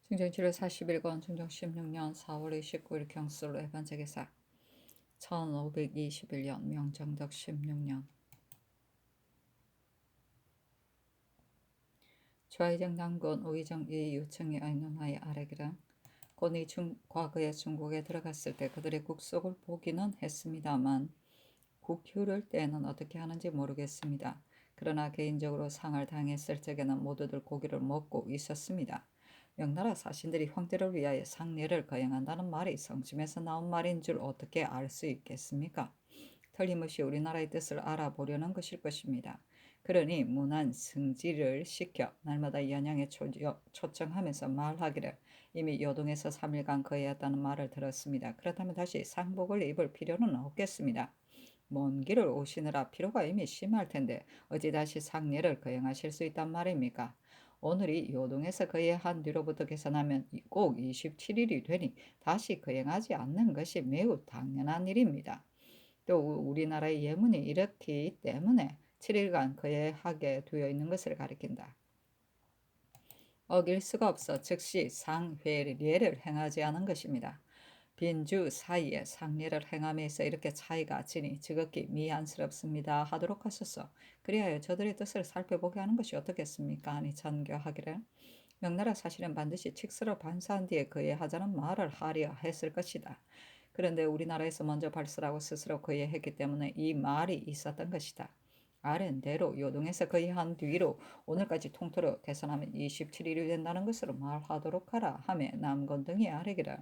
중정치료 41권 중정 16년 4월 29일 경술로 해반제기사 1521년 명정덕 16년 좌의정 남군 우의정 이 유청이 의논하여 아래기라 권이 과거에 중국에 들어갔을 때 그들의 국속을 보기는 했습니다만 국휴를 때는 어떻게 하는지 모르겠습니다. 그러나 개인적으로 상을 당했을 적에는 모두들 고기를 먹고 있었습니다. 명나라 사신들이 황제를 위하여 상례를 거행한다는 말이 성심에서 나온 말인 줄 어떻게 알 수 있겠습니까? 틀림없이 우리나라의 뜻을 알아보려는 것일 것입니다. 그러니 문안 승지를 시켜 날마다 연양에 초청하면서 말하기를 이미 요동에서 3일간 거해했다는 말을 들었습니다. 그렇다면 다시 상복을 입을 필요는 없겠습니다. 먼 길을 오시느라 피로가 이미 심할 텐데 어찌 다시 상례를 거행하실 수 있단 말입니까? 오늘이 요동에서 거해한 뒤로부터 계산하면 꼭 27일이 되니 다시 거행하지 않는 것이 매우 당연한 일입니다. 또 우리나라의 예문이 이렇기 때문에 7일간 거해하게 되어 있는 것을 가리킨다. 어길 수가 없어 즉시 상회례를 행하지 않은 것입니다. 빈주 사이에 상례를 행함에 있어 이렇게 차이가 지니 지극히 미안스럽습니다 하도록 하소서. 그리하여 저들의 뜻을 살펴보게 하는 것이 어떻겠습니까? 하니 전교하기를 명나라 사실은 반드시 칙서로 반사한 뒤에 거예하자는 말을 하려 했을 것이다. 그런데 우리나라에서 먼저 발설하고 스스로 거예했기 때문에 이 말이 있었던 것이다. 아랜대로 요동에서 거예한 뒤로 오늘까지 통틀어 계산하면 27일이 된다는 것으로 말하도록 하라 하며 남건 등이 아뢰기를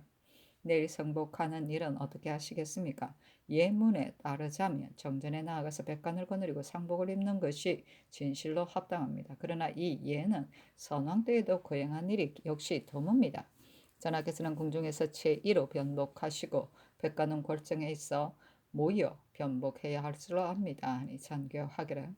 내일 성복하는 일은 어떻게 하시겠습니까? 예문에 따르자면 정전에 나아가서 백관을 거느리고 상복을 입는 것이 진실로 합당합니다. 그러나 이 예는 선왕 때에도 거행한 일이 역시 드뭅니다. 전하께서는 궁중에서 제1호 변복하시고 백관은 골정에 있어 모여 변복해야 할 줄로 압니다. 하니 전교하기를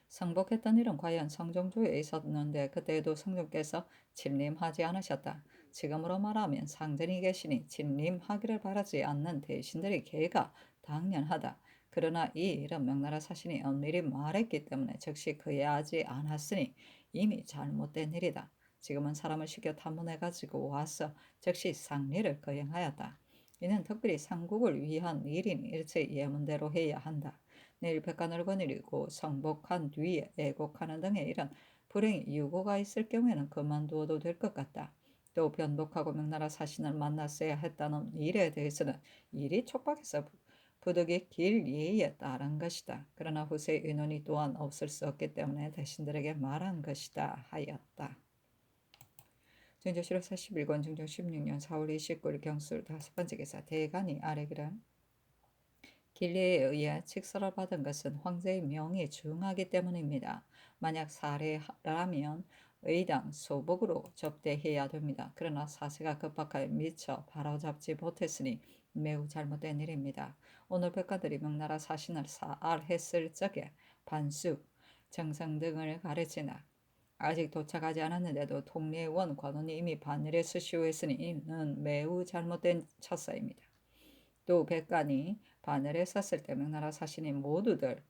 성복했던 일은 과연 성종조에 있었는데 그때에도 성종께서 침림하지 않으셨다. 지금으로 말하면 상전이 계시니 침림하기를 바라지 않는 대신들의 계가 당연하다. 그러나 이 일은 명나라 사신이 엄밀히 말했기 때문에 즉시 거예하지 않았으니 이미 잘못된 일이다. 지금은 사람을 시켜 탐문해가지고 와서 즉시 상례를 거행하였다. 이는 특별히 상국을 위한 일이니 일체 예문대로 해야 한다. 내일 백관을 거느리고 성복한 뒤에 애곡하는 등의 일은 불행히 유고가 있을 경우에는 그만두어도 될 것 같다. 또 변복하고 명나라 사신을 만났어야 했다는 일에 대해서는 일이 촉박해서 부득이 길 예에 따른 것이다. 그러나 후세 의논이 또한 없을 수 없기 때문에 대신들에게 말한 것이다 하였다. 중조실록 41권 중종 16년 4월 29일 경술 5번째 기사 대간이 아래기를 길리에 의해 칙서를 받은 것은 황제의 명이 중하기 때문입니다. 만약 사례라면 의당 소복으로 접대해야 됩니다. 그러나 사세가 급박하여 미처 바로잡지 못했으니 매우 잘못된 일입니다. 오늘 백관들이 명나라 사신을 사알했을 적에 반수, 정성 등을 가르치나 아직 도착하지 않았는데도 통례원 관원이 이미 반일에 수시했으니 이는 매우 잘못된 처사입니다. 또 백관이 바늘에 섰을 때 명나라 사신이 모두들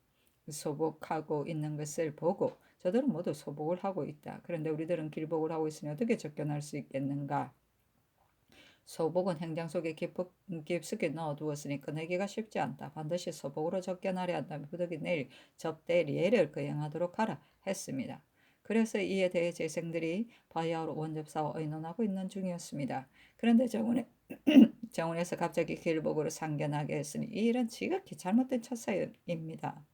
소복하고 있는 것을 보고 저들은 모두 소복을 하고 있다. 그런데 우리들은 길복을 하고 있으니 어떻게 접견할 수 있겠는가? 소복은 행장 속에 깊숙이 넣어두었으니 꺼내기가 쉽지 않다. 반드시 소복으로 접견하려 한다면 부득이 내일 접대 예를 거행하도록 하라 했습니다. 그래서 이에 대해 재생들이 바야흐로 원접사와 의논하고 있는 중이었습니다. 그런데 정원에서 갑자기 길복으로 상견하게 했으니 이 일은 지극히 잘못된 처사입니다.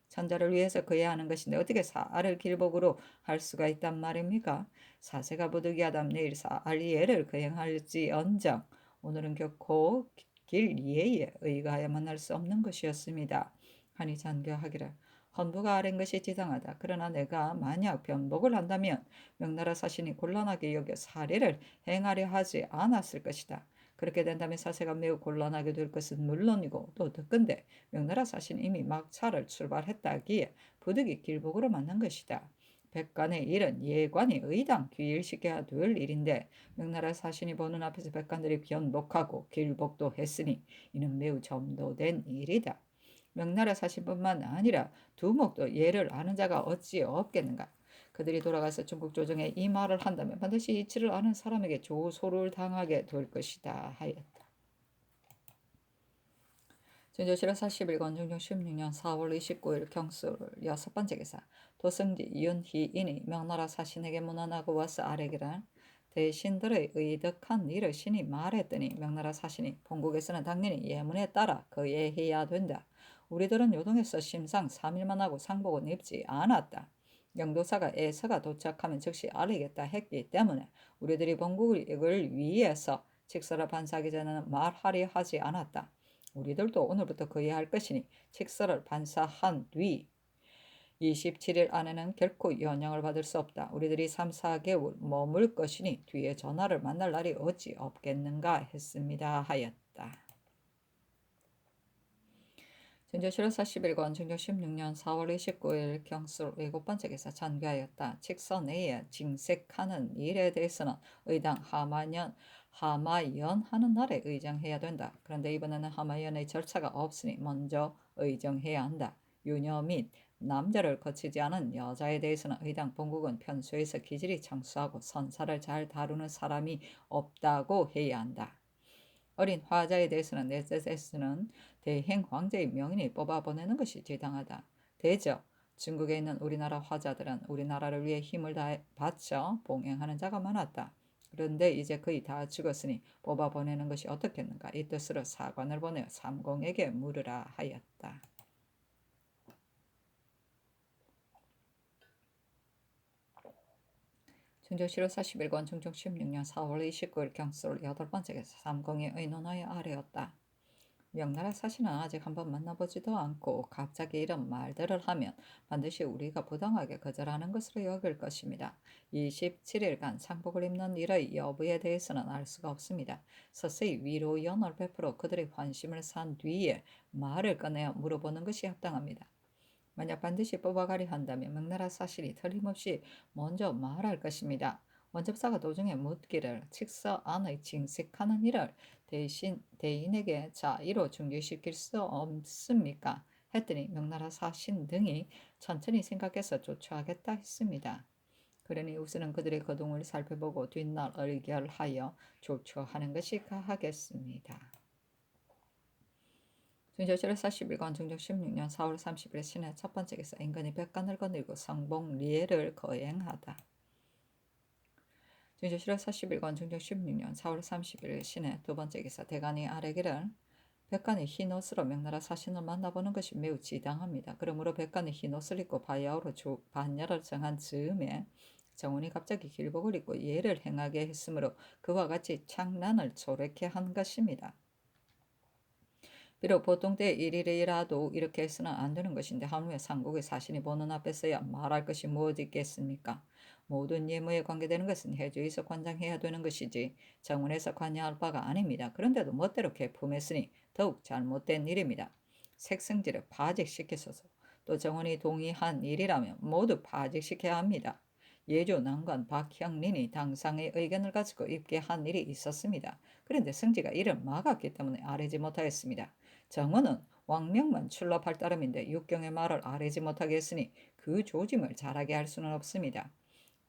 천자를 위해서 그해야 하는 것인데 어떻게 사알을 길복으로 할 수가 있단 말입니까? 사세가 부득이하다면 내일 사알 예를 거행할지언정 오늘은 결코 길 예에 의거하여만 할 수 없는 것이었습니다. 하니 잔교하기를 헌부가 아랜 것이 지당하다. 그러나 내가 만약 변복을 한다면 명나라 사신이 곤란하게 여겨 사례를 행하려 하지 않았을 것이다. 그렇게 된다면 사세가 매우 곤란하게 될 것은 물론이고 또 더군데 명나라 사신이 이미 막차를 출발했다기에 부득이 길복으로 만난 것이다. 백관의 일은 예관이 의당 귀일시켜야 될 일인데 명나라 사신이 보는 앞에서 백관들이 변복하고 길복도 했으니 이는 매우 점도된 일이다. 명나라 사신뿐만 아니라 두목도 예를 아는 자가 어찌 없겠는가. 그들이 돌아가서 중국 조정에 이 말을 한다면 반드시 이치를 아는 사람에게 조소를 당하게 될 것이다 하였다. 진조실화 41권 중종 16년 4월 29일 경술 여섯 번째 기사 도승지 윤희인이 명나라 사신에게 문안하고 와서 아뢰기를 대신들의 의득한 일을 신이 말했더니 명나라 사신이 본국에서는 당연히 예문에 따라 거예해야 된다. 우리들은 요동에서 심상 3일만 하고 상복은 입지 않았다. 영도사가 애서가 도착하면 즉시 알리겠다 했기 때문에 우리들이 본국을 위해서 직서를 반사하기 전에는 말하려 하지 않았다. 우리들도 오늘부터 거예할 것이니 직서를 반사한 뒤 27일 안에는 결코 연영을 받을 수 없다. 우리들이 3, 4개월 머물 것이니 뒤에 전하를 만날 날이 어찌 없겠는가 했습니다 하였다. 진조실화 41권 중종 16년 4월 29일 경술 7번째 기사 전개하였다. 직서 내에 징색하는 일에 대해서는 의당 하마연 하는 날에 의정해야 된다. 그런데 이번에는 하마연의 절차가 없으니 먼저 의정해야 한다. 유녀 및 남자를 거치지 않은 여자에 대해서는 의당 본국은 편수에서 기질이 청수하고 선사를 잘 다루는 사람이 없다고 해야 한다. 어린 화자에 대해서는 내 뜻에서는 대행 황제의 명인이 뽑아보내는 것이 지당하다. 대저 중국에 있는 우리나라 화자들은 우리나라를 위해 힘을 다해 바쳐 봉행하는 자가 많았다. 그런데 이제 거의 다 죽었으니 뽑아보내는 것이 어떻겠는가. 이 뜻으로 사관을 보내어 삼공에게 물으라 하였다. 중조실화 41권 중종 16년 4월 29일 경술 8번째 기사 삼공의 의논하여 아뢰었다. 명나라 사신은 아직 한번 만나보지도 않고 갑자기 이런 말들을 하면 반드시 우리가 부당하게 거절하는 것으로 여길 것입니다. 27일간 상복을 입는 일의 여부에 대해서는 알 수가 없습니다. 서서히 위로연을 베풀어 그들의 관심을 산 뒤에 말을 꺼내어 물어보는 것이 합당합니다. 만약 반드시 뽑아가려 한다면 명나라 사신이 틀림없이 먼저 말할 것입니다. 원접사가 도중에 묻기를 직서 안의 징색하는 일을 대신 대인에게 자의로 중지시킬 수 없습니까? 했더니 명나라 사신 등이 천천히 생각해서 조처하겠다 했습니다. 그러니 우선은 그들의 거동을 살펴보고 뒷날 의결하여 조처하는 것이 가하겠습니다. 중조실화 41권 중종 16년 4월 30일 신의 첫 번째 기사 인근이 백간을 거느리고 성봉 리에를 거행하다. 중조실화 41권 중종 16년 4월 30일 신의 두 번째 기사 대간이 아뢰기를 백간이 흰옷으로 명나라 사신을 만나보는 것이 매우 지당합니다. 그러므로 백간이 흰옷을 입고 바야흐로 반야를 정한 즈음에 정훈이 갑자기 길복을 입고 예를 행하게 했으므로 그와 같이 창란을 조례케 한 것입니다. 비록 보통 때 일이라도 이렇게 해서는 안 되는 것인데 하물며 삼국의 사신이 보는 앞에서야 말할 것이 무엇 있겠습니까? 모든 예무에 관계되는 것은 해주에서 관장해야 되는 것이지 정원에서 관여할 바가 아닙니다. 그런데도 멋대로 개품했으니 더욱 잘못된 일입니다. 색성지를 파직시키소서. 또 정원이 동의한 일이라면 모두 파직시켜야 합니다. 예조 난관 박형린이 당상의 의견을 가지고 입게 한 일이 있었습니다. 그런데 승지가 이를 막았기 때문에 아뢰지 못하였습니다. 정원은 왕명만 출납할 따름인데 육경의 말을 아뢰지 못하게 했으니 그 조짐을 잘하게 할 수는 없습니다.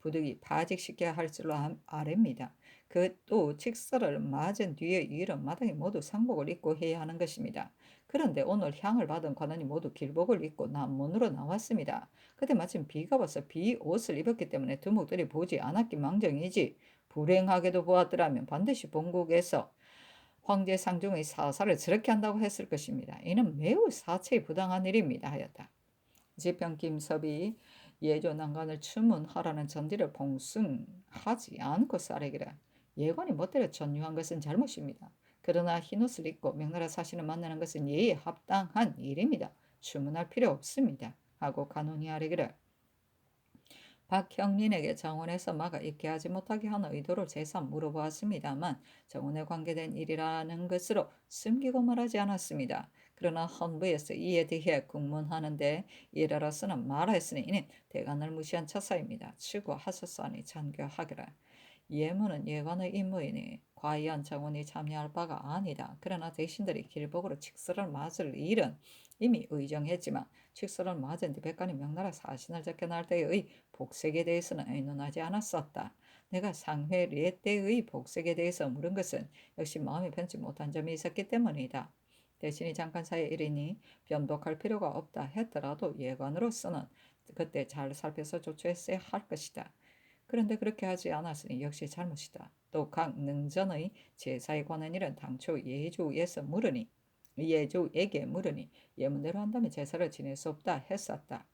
부득이 파직시켜야 할 줄로 아뢰입니다. 그 또 직서를 맞은 뒤에 일은 마땅히 모두 상복을 입고 해야 하는 것입니다. 그런데 오늘 향을 받은 관원이 모두 길복을 입고 남문으로 나왔습니다. 그때 마침 비가 와서 비 옷을 입었기 때문에 두목들이 보지 않았기 망정이지 불행하게도 보았더라면 반드시 본국에서 황제 상중의 사사를 저렇게 한다고 했을 것입니다. 이는 매우 사체에 부당한 일입니다 하였다. 지평 김섭이 예조 난관을 추문하라는 전지를 봉숭하지 않고 싸래기라. 예관이 멋대로 전유한 것은 잘못입니다. 그러나 흰옷을 입고 명나라 사신을 만나는 것은 예에 합당한 일입니다. 추문할 필요 없습니다. 하고 간혼이 아뢰기를 박형린에게 정원에서 막아 입게 하지 못하게 하는 의도를 재삼 물어보았습니다만 정원에 관계된 일이라는 것으로 숨기고 말하지 않았습니다. 그러나 헌부에서 이에 대해 국문하는데 이래라서는 말하였으니 이는 대간을 무시한 처사입니다. 추구하소서하니 전교하기라. 예문은 예관의 임무이니 과연 정원이 참여할 바가 아니다. 그러나 대신들이 길복으로 칙서를 맞을 일은 이미 의정했지만 칙서를 맞은 뒤 백관이 명나라 사신을 적혀날 때의 복색에 대해서는 의논하지 않았었다. 내가 상회례 때의 복색에 대해서 물은 것은 역시 마음이 편치 못한 점이 있었기 때문이다. 대신이 잠깐 사이에 이르니 변복할 필요가 없다 했더라도 예관으로서는 그때 잘 살펴서 조처했어야 할 것이다. 그런데 그렇게 하지 않았으니 역시 잘못이다. 또 강능전의 제사에 관한 일은 당초 예조에게 물으니 예문대로 한다면 제사를 지낼 수 없다 했었다.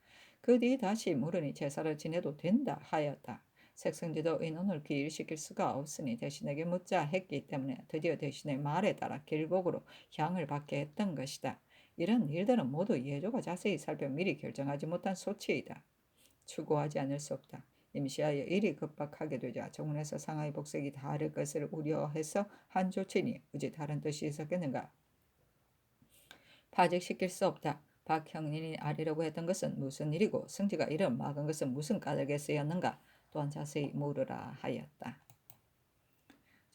그 뒤 다시 물으니 제사를 지내도 된다 하였다. 색성지도 의논을 기일시킬 수가 없으니 대신에게 묻자 했기 때문에 드디어 대신의 말에 따라 길복으로 향을 받게 했던 것이다. 이런 일들은 모두 예조가 자세히 살펴 미리 결정하지 못한 소치이다. 추구하지 않을 수 없다. 임시하여 일이 급박하게 되자 정문에서 상하이 복색이 다를 것을 우려해서 한 조치니 어찌 다른 뜻이 있었겠는가. 파직시킬 수 없다. 박형린이 아리려고 했던 것은 무슨 일이고 승지가 이를 막은 것은 무슨 까닭에 쓰였는가. 또한 자세히 물으라 하였다.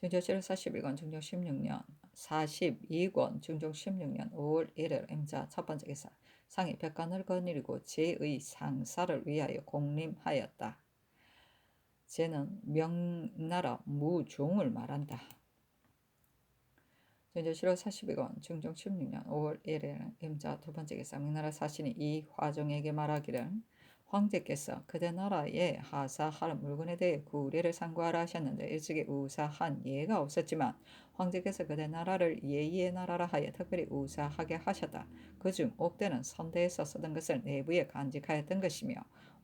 중조실 41권 중종 16년 42권 중종 16년 5월 1일 임자 첫 번째 기사 상이 백관을 거느리고 제의 상사를 위하여 공림하였다. 제는 명나라 무종을 말한다. 중조실록 42권 중종 16년 5월 1일 임자 두 번째 기사 명나라 사신이 이 화종에게 말하기를 황제께서 그대 나라에 하사할 물건에 대해 구례를 상고하라 하셨는데 일찍이 우사한 예가 없었지만 황제께서 그대 나라를 예의의 나라라 하여 특별히 우사하게 하셨다. 그중 옥대는 선대에서 쓰던 것을 내부에 간직하였던 것이며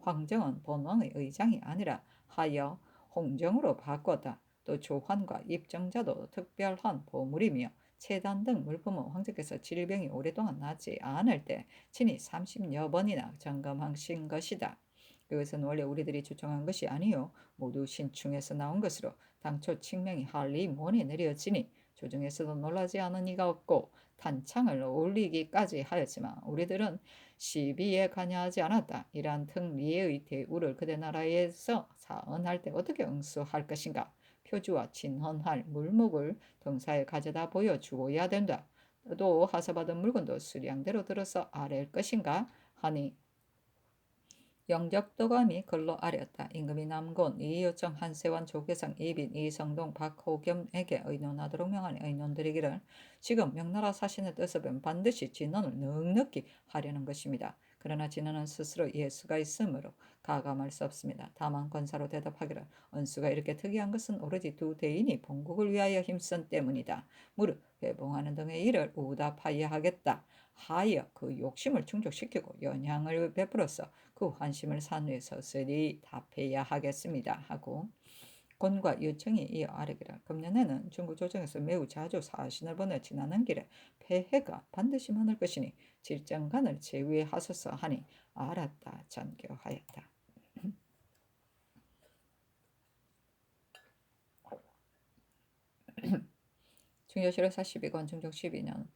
황정은 본왕의 의장이 아니라 하여 홍정으로 바꿨다. 또 조환과 입정자도 특별한 보물이며 채단 등 물품은 황제께서 질병이 오랫동안 낫지 않을 때 친히 30여 번이나 점검하신 것이다. 그것은 원래 우리들이 주청한 것이 아니요 모두 신충에서 나온 것으로 당초 칙명이 할리몬에 내려지니 조정에서도 놀라지 않은 이가 없고 탄창을 올리기까지 하였지만 우리들은 시비에 관여하지 않았다. 이러한 특리의 대우를 그대 나라에서 사언할 때 어떻게 응수할 것인가. 표주와 친헌할 물목을 동사에 가져다 보여주어야 된다. 또 하사받은 물건도 수량대로 들어서 아랠 것인가 하니 영적도감이 글로 아뢰었다. 임금이 남곤 이요청 한세완 조계상 이빈 이성동 박호겸에게 의논하도록 명하니 의논드리기를 지금 명나라 사신의 뜻을 보면 반드시 진언을 넉넉히 하려는 것입니다. 그러나 진언은 스스로 예수가 있으므로 가감할 수 없습니다. 다만 권사로 대답하기를 은수가 이렇게 특이한 것은 오로지 두 대인이 본국을 위하여 힘쓴 때문이다. 무릇 회봉하는 등의 일을 우답하여야 하겠다. 하여 그 욕심을 충족시키고 연향을 베풀어서 그 환심을 산후에 서서히 답해야 하겠습니다. 하고 권과 유청이 이어 아뢰기를 금년에는 중국 조정에서 매우 자주 사신을 보내 지나는 길에 폐해가 반드시 많을 것이니 질정관을 제위하소서 하니 알았다 전교하였다. 중조실록 42권 중종 12년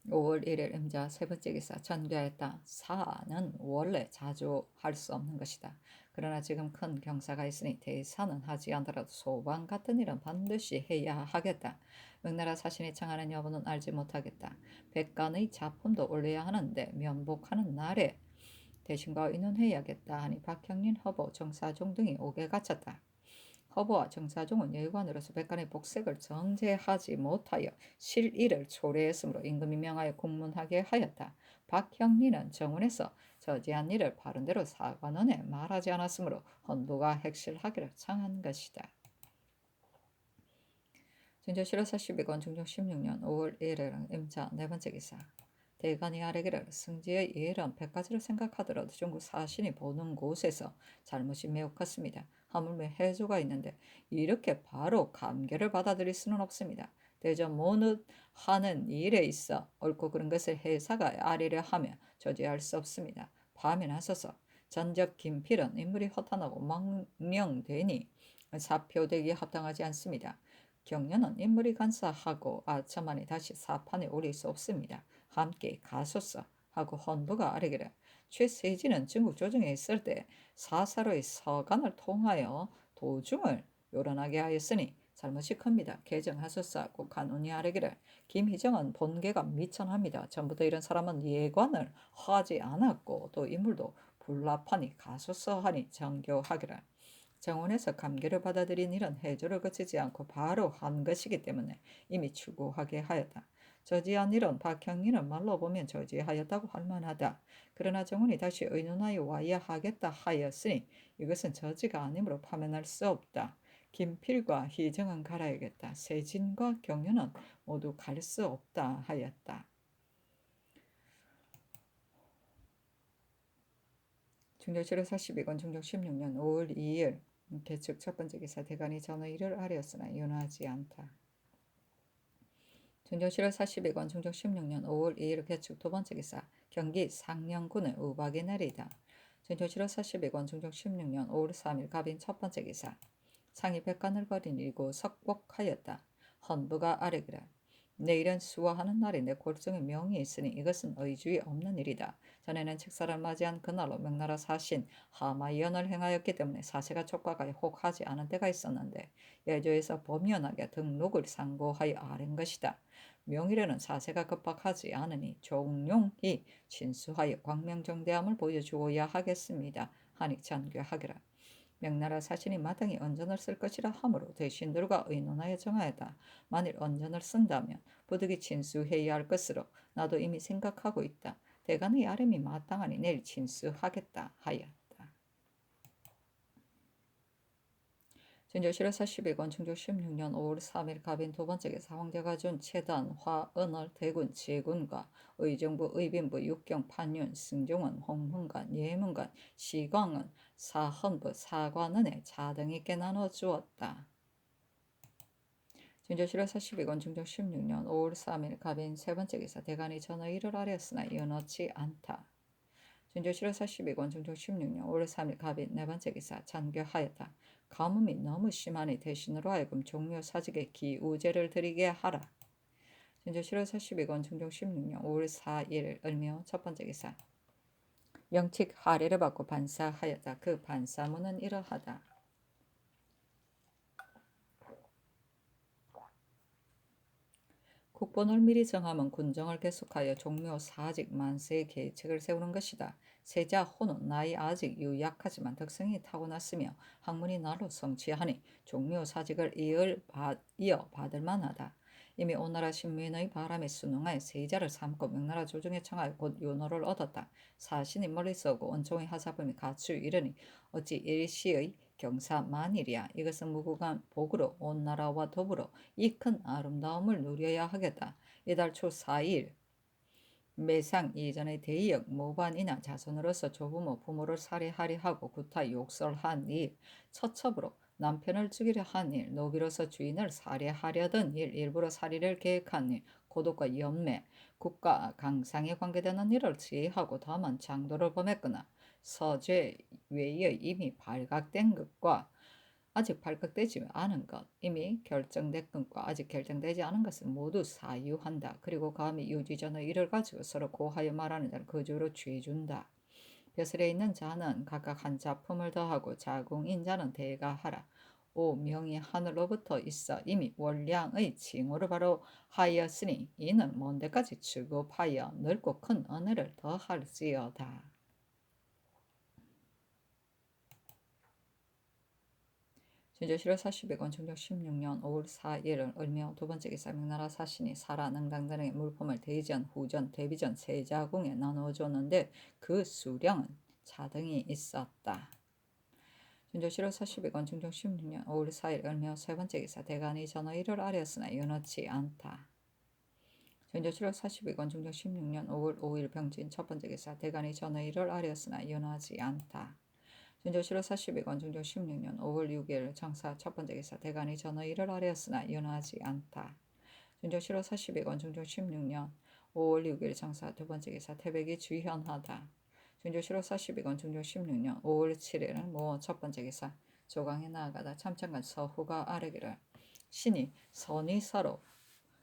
5월 1일 임자 세 번째 기사 전교했다. 사는 원래 자주 할 수 없는 것이다. 그러나 지금 큰 경사가 있으니 대사는 하지 않더라도 소방 같은 일은 반드시 해야 하겠다. 명나라 사신이 청하는 여부는 알지 못하겠다. 백관의 작품도 올려야 하는데 면복하는 날에 대신과 의논해야겠다 하니 박형린, 허보, 정사종 등이 옥에 갇혔다. 허보와 정사종은 여관으로서 백관의 복색을 정제하지 못하여 실의를 초래했으므로 임금이 명하여 공문하게 하였다. 박형리는 정원에서 저지한 일을 바른대로 사관원에 말하지 않았으므로 헌부가 핵실하기를 청한 것이다. 중조실록 42권 중종 16년 5월 1일 임자 네 번째 기사 대관이 아뢰기를 승지의 예란 100가지를 생각하더라도 중국 사신이 보는 곳에서 잘못이 매우 컸습니다. 하물며 해조가 있는데 이렇게 바로 감결을 받아들일 수는 없습니다. 대저 모느 하는 일에 있어 옳고 그른 것을 해사가 아뢰려 하면 저지할 수 없습니다. 밤에 나서서 전적 김필은 인물이 허탄하고 망령되니 사표되기에 합당하지 않습니다. 경련은 인물이 간사하고 아첨하니 다시 사판에 오릴 수 없습니다. 함께 가소서 하고 헌부가 아뢰기를 최세진은 중국 조정에 있을 때 사사로의 서간을 통하여 도중을 요란하게 하였으니 잘못이 큽니다. 개정하소서. 꼭 간언히 아뢰기를. 김희정은 본계가 미천합니다. 전부터 이런 사람은 예관을 하지 않았고 또 인물도 불납하니 가소서 하니 정교하기를. 정원에서 감개를 받아들인 일은 해조를 거치지 않고 바로 한 것이기 때문에 이미 추구하게 하였다. 저지한 일은 박형리는 말로 보면 저지하였다고 할 만하다. 그러나 정원이 다시 의논하여 와야 하겠다 하였으니 이것은 저지가 아니므로 파면할 수 없다. 김필과 희정은 갈아야겠다. 세진과 경련은 모두 갈 수 없다 하였다. 중조 7월 42권 중종 16년 5월 2일 개축 첫 번째 기사 대간이 전의를 아뢰었으나 윤하지 않다. 중종 7월 42권 중종 16년 5월 2일 개축 두 번째 기사 경기 상령군의 우박이 내리다. 중종 7월 42권 중종 16년 5월 3일 갑인 첫 번째 기사 상이 백간을 거린 일고 석복하였다. 헌부가 아뢰기를. 내일은 수화하는 날인데 골정에 명이 있으니 이것은 의주의 없는 일이다. 전에는 책사를 맞이한 그날로 명나라 사신 하마이연을 행하였기 때문에 사세가 촉박하여 혹하지 않은 때가 있었는데 예조에서 범연하게 등록을 상고하여 아랜 것이다. 명일에는 사세가 급박하지 않으니 종룡이 진수하여 광명정대함을 보여주어야 하겠습니다. 하니 전교하기라. 명나라 사신이 마땅히 언전을 쓸 것이라 하므로 대신들과 의논하여 정하였다. 만일 언전을 쓴다면 부득이 진수해야 할 것으로 나도 이미 생각하고 있다. 대간의 아름이 마땅하니 내일 진수하겠다 하였다. 진조 7월 40일 중조 16년 5월 3일 갑인 두 번째 기사 황제가 준 채단 화은을 대군 제군과 의정부 의빈부 육경 판윤 승종원 홍문관 예문관 시광은 사헌부 사관은의 자등있게 나눠 주었다. 진조 7월 42권 중종 16년 5월 3일 갑인 세 번째 기사 대간이 전의를 아뢰었으나 연하지 않다. 진조 7월 42권 중종 16년 5월 3일 갑인 네 번째 기사 잔교하였다. 가뭄이 너무 심하니 대신으로 하여금 종묘 사직에 기우제를 드리게 하라. 진조 7월 42권 중종 16년 5월 4일 을묘 첫 번째 기사 영칙 하례를 받고 반사하였다. 그 반사문은 이러하다. 국본을 미리 정하면 군정을 계속하여 종묘 사직 만세의 계책을 세우는 것이다. 세자 호는 나이 아직 유약하지만 덕성이 타고났으며 학문이 나로 성취하니 종묘 사직을 이어 받을 만하다. 이미 오나라 신민의 바람에 순응하여 세자를 삼고 명나라 조정에 청하여 곧 윤호를 얻었다. 사신이 멀리 서고 원총의 하사범이 갖추 이르니 어찌 일시의 경사 만일이야. 이것은 무궁한 복으로 온 나라와 더불어 이 큰 아름다움을 누려야 하겠다. 이달 초 4일 매상 이전의 대역 모반이나 자손으로서 조부모 부모를 살해하려 하고 구타 욕설한 일, 처첩으로 남편을 죽이려 한 일, 노비로서 주인을 살해하려던 일, 일부러 살해를 계획한 일, 고독과 연매, 국가 강상에 관계되는 일을 지휘하고 다만 장도를 범했거나 서죄 외에 이미 발각된 것과 아직 발각되지 않은 것, 이미 결정된 것과 아직 결정되지 않은 것을 모두 사유한다. 그리고 감히 유지전의 일을 가지고 서로 고하여 말하는 자를 거주로 죄준다. 벼슬에 있는 자는 각각 한 작품을 더하고 자궁인 자는 대가하라. 오 명이 하늘로부터 있어 이미 월량의 징후를 바로 하였으니 이는 먼 데까지 취급하여 넓고 큰 은혜를 더할지어다. 진조 7월 40일 중종 16년 5월 4일은 을묘 두 번째 기사 명나라 사신이 사라 능당들에게 물품을 대전, 후전, 대비전, 세자궁에 나누어줬는데 그 수량은 차등이 있었다. 진조 7월 40일 중종 16년 5월 4일 을묘 세 번째 기사 대간이 전의를 아뢰었으나 연하지 않다. 진조 7월 40일 중종 16년 5월 5일 병진 첫 번째 기사 대간이 전의를 아뢰었으나 연하지 않다. 진조 7월 40일 중종 16년 5월 6일 정사 첫 번째 기사 대간이 전의를 아뢰었으나 연하지 않다. 진조 7월 40일 중종 16년 5월 6일 정사 두 번째 기사 태백이 주현하다. 진조 7월 40일 중종 16년 5월 7일 모 첫 번째 기사 조강에 나아가다 참청관 서후가 아뢰기를 신이 선의사로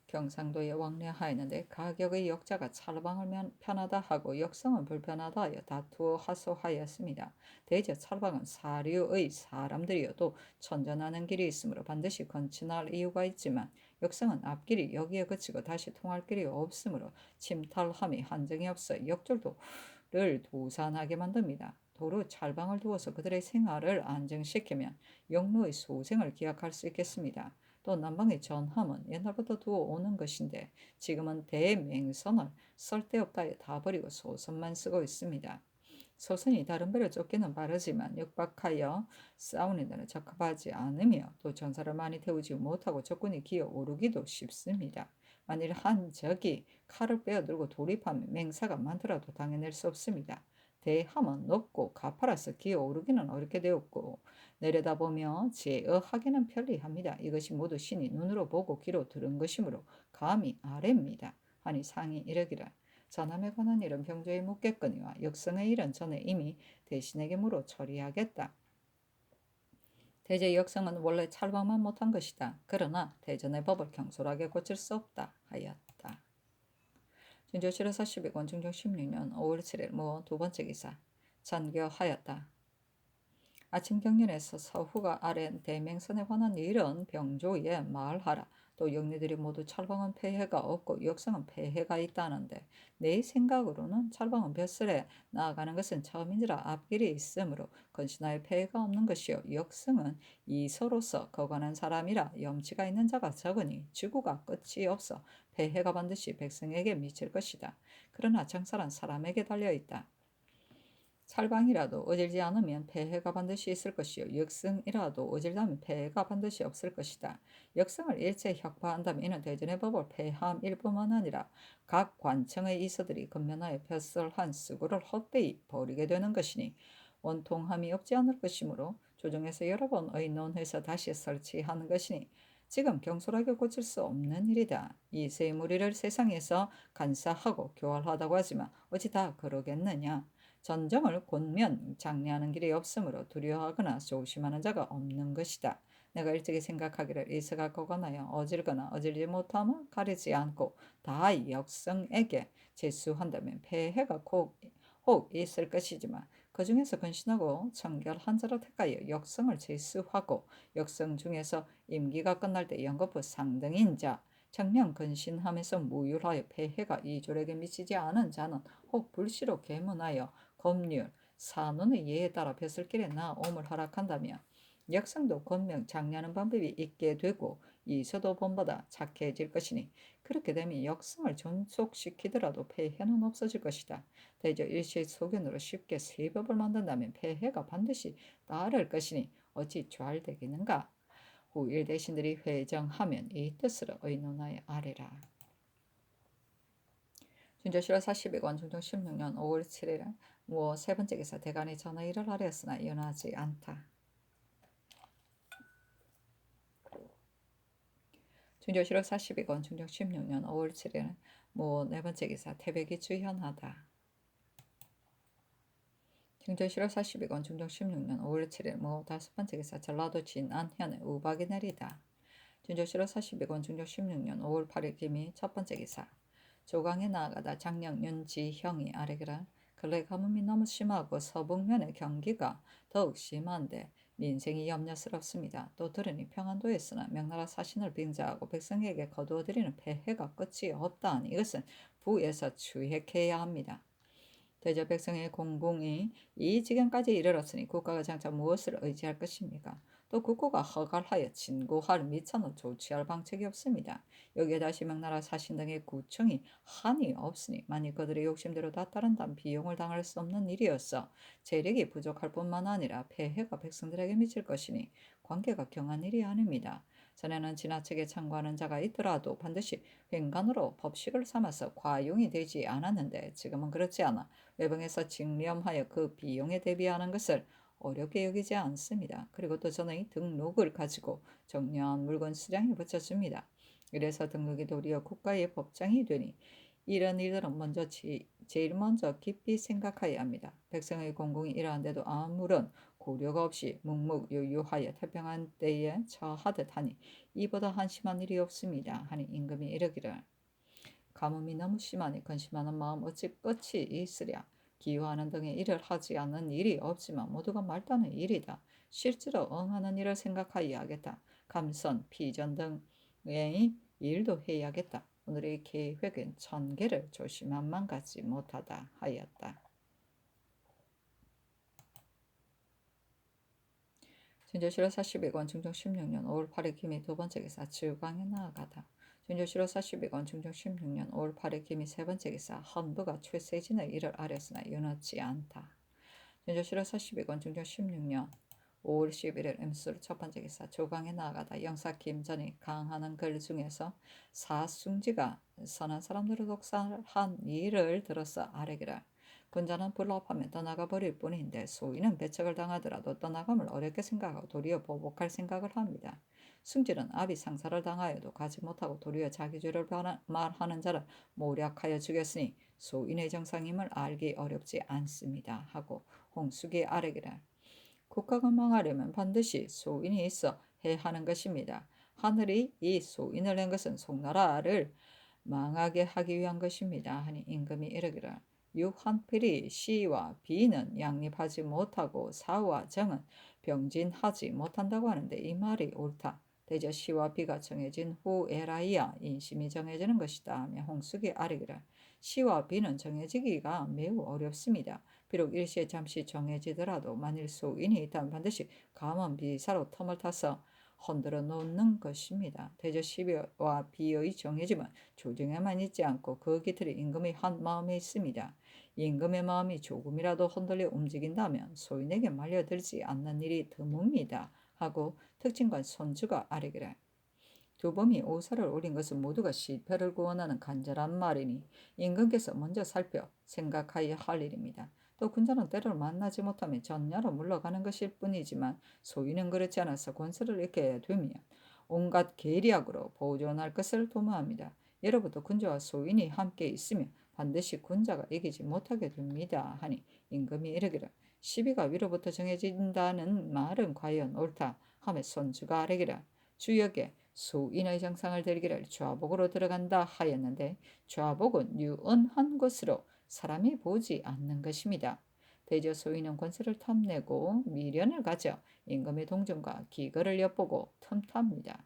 경상도에 왕래하였는데 가격의 역자가 찰방을 편하다 하고 역성은 불편하다 하여 다투어 하소하였습니다. 대저 찰방은 사류의 사람들이어도 천전하는 길이 있으므로 반드시 건친할 이유가 있지만 역성은 앞길이 여기에 그치고 다시 통할 길이 없으므로 침탈함이 한정이 없어 역졸도를 도산하게 만듭니다. 도로 찰방을 두어서 그들의 생활을 안정시키면 영로의 소생을 기약할 수 있겠습니다. 또 남방의 전함은 옛날부터 두어 오는 것인데 지금은 대맹선을 쓸데없다에 다 버리고 소선만 쓰고 있습니다. 소선이 다른 배로 쫓기는 빠르지만 역박하여 싸우는 데는 적합하지 않으며 또 전사를 많이 태우지 못하고 적군이 기어 오르기도 쉽습니다. 만일 한 적이 칼을 빼어들고 돌입하면 맹사가 많더라도 당해낼 수 없습니다. 대함은 높고 가파라서 기어 오르기는 어렵게 되었고 내려다보며 제어하기는 편리합니다. 이것이 모두 신이 눈으로 보고 귀로 들은 것이므로 감히 아래입니다. 하니 상이 이르기를 전함에 관한 일은 병조에 묻겠거니와 역성의 일은 전에 이미 대신에게 물어 처리하겠다. 대제 역성은 원래 찰방만 못한 것이다. 그러나 대전의 법을 경솔하게 고칠 수 없다 하였다. 준조실에서 12권 중종 16년 5월 7일 모 두 번째 기사 전교하였다. 아침 경련에서 서후가 아랜 대맹선에 관한 일은 병조에 말하라. 또 영리들이 모두 찰방은 폐해가 없고 역성은 폐해가 있다는데 내 생각으로는 찰방은 벼슬에 나아가는 것은 처음인지라 앞길이 있으므로 건신하여 폐해가 없는 것이요 역성은 이서로서 거관한 사람이라 염치가 있는 자가 적으니 지구가 끝이 없어 폐해가 반드시 백성에게 미칠 것이다. 그러나 장사란 사람에게 달려있다. 찰방이라도 어질지 않으면 폐해가 반드시 있을 것이요 역성이라도 어질다면 폐해가 반드시 없을 것이다. 역성을 일체 혁파한다면 이는 대전의 법을 폐함일 뿐만 아니라 각 관청의 이서들이 근면하여 벼슬한 수구를 헛되이 버리게 되는 것이니 원통함이 없지 않을 것이므로 조정에서 여러 번 의논해서 다시 설치하는 것이니 지금 경솔하게 고칠 수 없는 일이다. 이 세 무리를 세상에서 간사하고 교활하다고 하지만 어찌 다 그러겠느냐. 전정을 곧면 장려하는 길이 없으므로 두려워하거나 조심하는 자가 없는 것이다. 내가 일찍이 생각하기를 이서가 거거나여 어질거나 어질지 못함을 가리지 않고 다 역성에게 제수한다면 폐해가 혹 있을 것이지만 그 중에서 근신하고 청결한 자를 택하여 역성을 제수하고 역성 중에서 임기가 끝날 때 연거푸 상등인 자 정령 근신하면서 무율하여 폐해가 이졸에게 미치지 않은 자는 혹 불시로 계문하여 법률, 산원의 예에 따라 벼슬길에 나옴을 허락한다면 역성도 권명 장려하는 방법이 있게 되고 이서도 본보다 착해질 것이니 그렇게 되면 역성을 존속시키더라도 폐해는 없어질 것이다. 대저 일시소견으로 쉽게 세법을 만든다면 폐해가 반드시 따를 것이니 어찌 좌알되겠는가. 후 일대신들이 회정하면 이 뜻으로 의논하여 아래라. 준조실화 42권 중종 16년 5월 7일 세 번째 기사 대간이 전하일을 하렸으나 연하지 않다. 준조실화 42권 중종 16년 5월 7일 네 번째 기사 태백이 주현하다. 준조실화 42권 중종 16년 5월 7일 다섯 번째 기사 전라도 진안현에 우박이 내리다. 준조실화 42권 중종 16년 5월 8일 김이 첫 번째 기사 조강에 나아가다 장령 윤지형이 아래기라 근래 가뭄이 너무 심하고 서북면의 경기가 더욱 심한데 민생이 염려스럽습니다. 또 들으니 평안도에서나 명나라 사신을 빙자하고 백성에게 거두어들이는 폐해가 끝이 없다하니 이것은 부에서 추획해야 합니다. 대저 백성의 공공이 이 지경까지 이르렀으니 국가가 장차 무엇을 의지할 것입니까? 또 국고가 허갈하여 진고할 미천을 조치할 방책이 없습니다. 여기에 다시 명나라 사신 등의 구청이 한이 없으니 만일 그들의 욕심대로 다 따른다면 비용을 당할 수 없는 일이었어 재력이 부족할 뿐만 아니라 폐해가 백성들에게 미칠 것이니 관계가 경한 일이 아닙니다. 전에는 지나치게 청구하는 자가 있더라도 반드시 횡간으로 법식을 삼아서 과용이 되지 않았는데 지금은 그렇지 않아 외병에서 징념하여 그 비용에 대비하는 것을 어렵게 여기지 않습니다. 그리고 또 저는 등록을 가지고 정려한 물건 수량에 붙여줍니다. 이래서 등록이 도리어 국가의 법장이 되니 이런 일들은 제일 먼저 깊이 생각해야 합니다. 백성의 공공이 이러한데도 아무런 고려가 없이 묵묵유유하여 태평한 때에 처하듯 하니 이보다 한심한 일이 없습니다. 하니 임금이 이르기를 가뭄이 너무 심하니 근심하는 마음 어찌 끝이 있으랴. 기화하는 등의 일을 하지 않는 일이 없지만 모두가 말다는 일이다. 실제로 응하는 일을 생각하여야 하겠다. 감선, 피전 등의 일도 해야겠다. 오늘의 계획은 천계를 조심함만 갖지 못하다 하였다. 진조실로 42권 중종 16년 5월 8일 김이 두 번째 기사 지우강에 나아가다. 진조실로 42권 중종 16년 5월 8일 김이 세 번째 기사 헌부가 최세진의 일을 아뢰으나 윤하지 않다. 진조실로 42권 중종 16년 5월 11일 임술 첫 번째 기사 조강에 나아가다 영사 김전이 강하는 글 중에서 사숭지가 선한 사람들을 독살한 일을 들어서 아뢰기를 군자는 불납하면 떠나가 버릴 뿐인데 소인은 배척을 당하더라도 떠나감을 어렵게 생각하고 도리어 보복할 생각을 합니다. 승질은 아비 상사를 당하여도 가지 못하고 도리어 자기 죄를 말하는 자를 모략하여 죽였으니 소인의 정상임을 알기 어렵지 않습니다. 하고 홍숙이 아뢰기를 국가가 망하려면 반드시 소인이 있어 해야 하는 것입니다. 하늘이 이 소인을 낸 것은 송나라를 망하게 하기 위한 것입니다. 하니 임금이 이르기를 유한필이 시와 비는 양립하지 못하고 사와 정은 병진하지 못한다고 하는데 이 말이 옳다. 대저 시와 비가 정해진 후에라이야 인심이 정해지는 것이다 하며 홍숙이 아뢰기를 시와 비는 정해지기가 매우 어렵습니다. 비록 일시에 잠시 정해지더라도 만일 소인이 있다면 반드시 감언 비사로 텀을 타서 흔들어 놓는 것입니다. 대저 시와 비의 정해짐은 조정에만 있지 않고 그 깃털이 임금의 한 마음에 있습니다. 임금의 마음이 조금이라도 흔들려 움직인다면 소인에게 말려들지 않는 일이 드뭅니다. 하고 특징관 손주가 아뢰기를 교범이 오사를 올린 것은 모두가 실패를 구원하는 간절한 말이니 임금께서 먼저 살펴 생각하여야 할 일입니다. 또 군자는 때를 만나지 못하면 전야로 물러가는 것일 뿐이지만 소인은 그렇지 않아서 권세를 잃게 되면 온갖 계략으로 보존할 것을 도모합니다. 예로부터 군자와 소인이 함께 있으면 반드시 군자가 이기지 못하게 됩니다. 하니 임금이 이르기를 시비가 위로부터 정해진다는 말은 과연 옳다 하며 손주가 아뢰기를 주역에 소인의 정상을 들기를 좌복으로 들어간다 하였는데 좌복은 유언한 것으로 사람이 보지 않는 것입니다. 대저 소인은 권세를 탐내고 미련을 가져 임금의 동정과 기거를 엿보고 틈탑니다.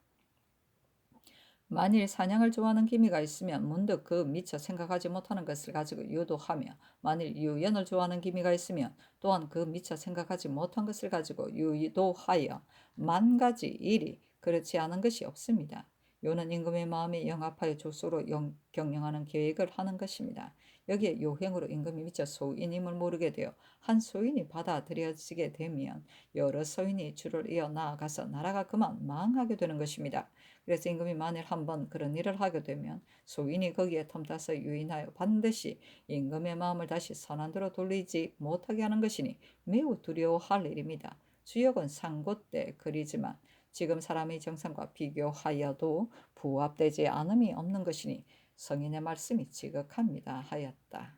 만일 사냥을 좋아하는 기미가 있으면 문득 그 미처 생각하지 못하는 것을 가지고 유도하며 만일 유연을 좋아하는 기미가 있으면 또한 그 미처 생각하지 못한 것을 가지고 유도하여 만 가지 일이 그렇지 않은 것이 없습니다. 요는 임금의 마음에 영합하여 조소로 경영하는 계획을 하는 것입니다. 여기에 요행으로 임금이 미처 소인임을 모르게 되어 한 소인이 받아들여지게 되면 여러 소인이 줄을 이어 나아가서 나라가 그만 망하게 되는 것입니다. 그래서 임금이 만일 한번 그런 일을 하게 되면 소인이 거기에 틈타서 유인하여 반드시 임금의 마음을 다시 선한대로 돌리지 못하게 하는 것이니 매우 두려워할 일입니다. 주역은 상고 때 그리지만 지금 사람의 정상과 비교하여도 부합되지 않음이 없는 것이니 성인의 말씀이 지극합니다 하였다.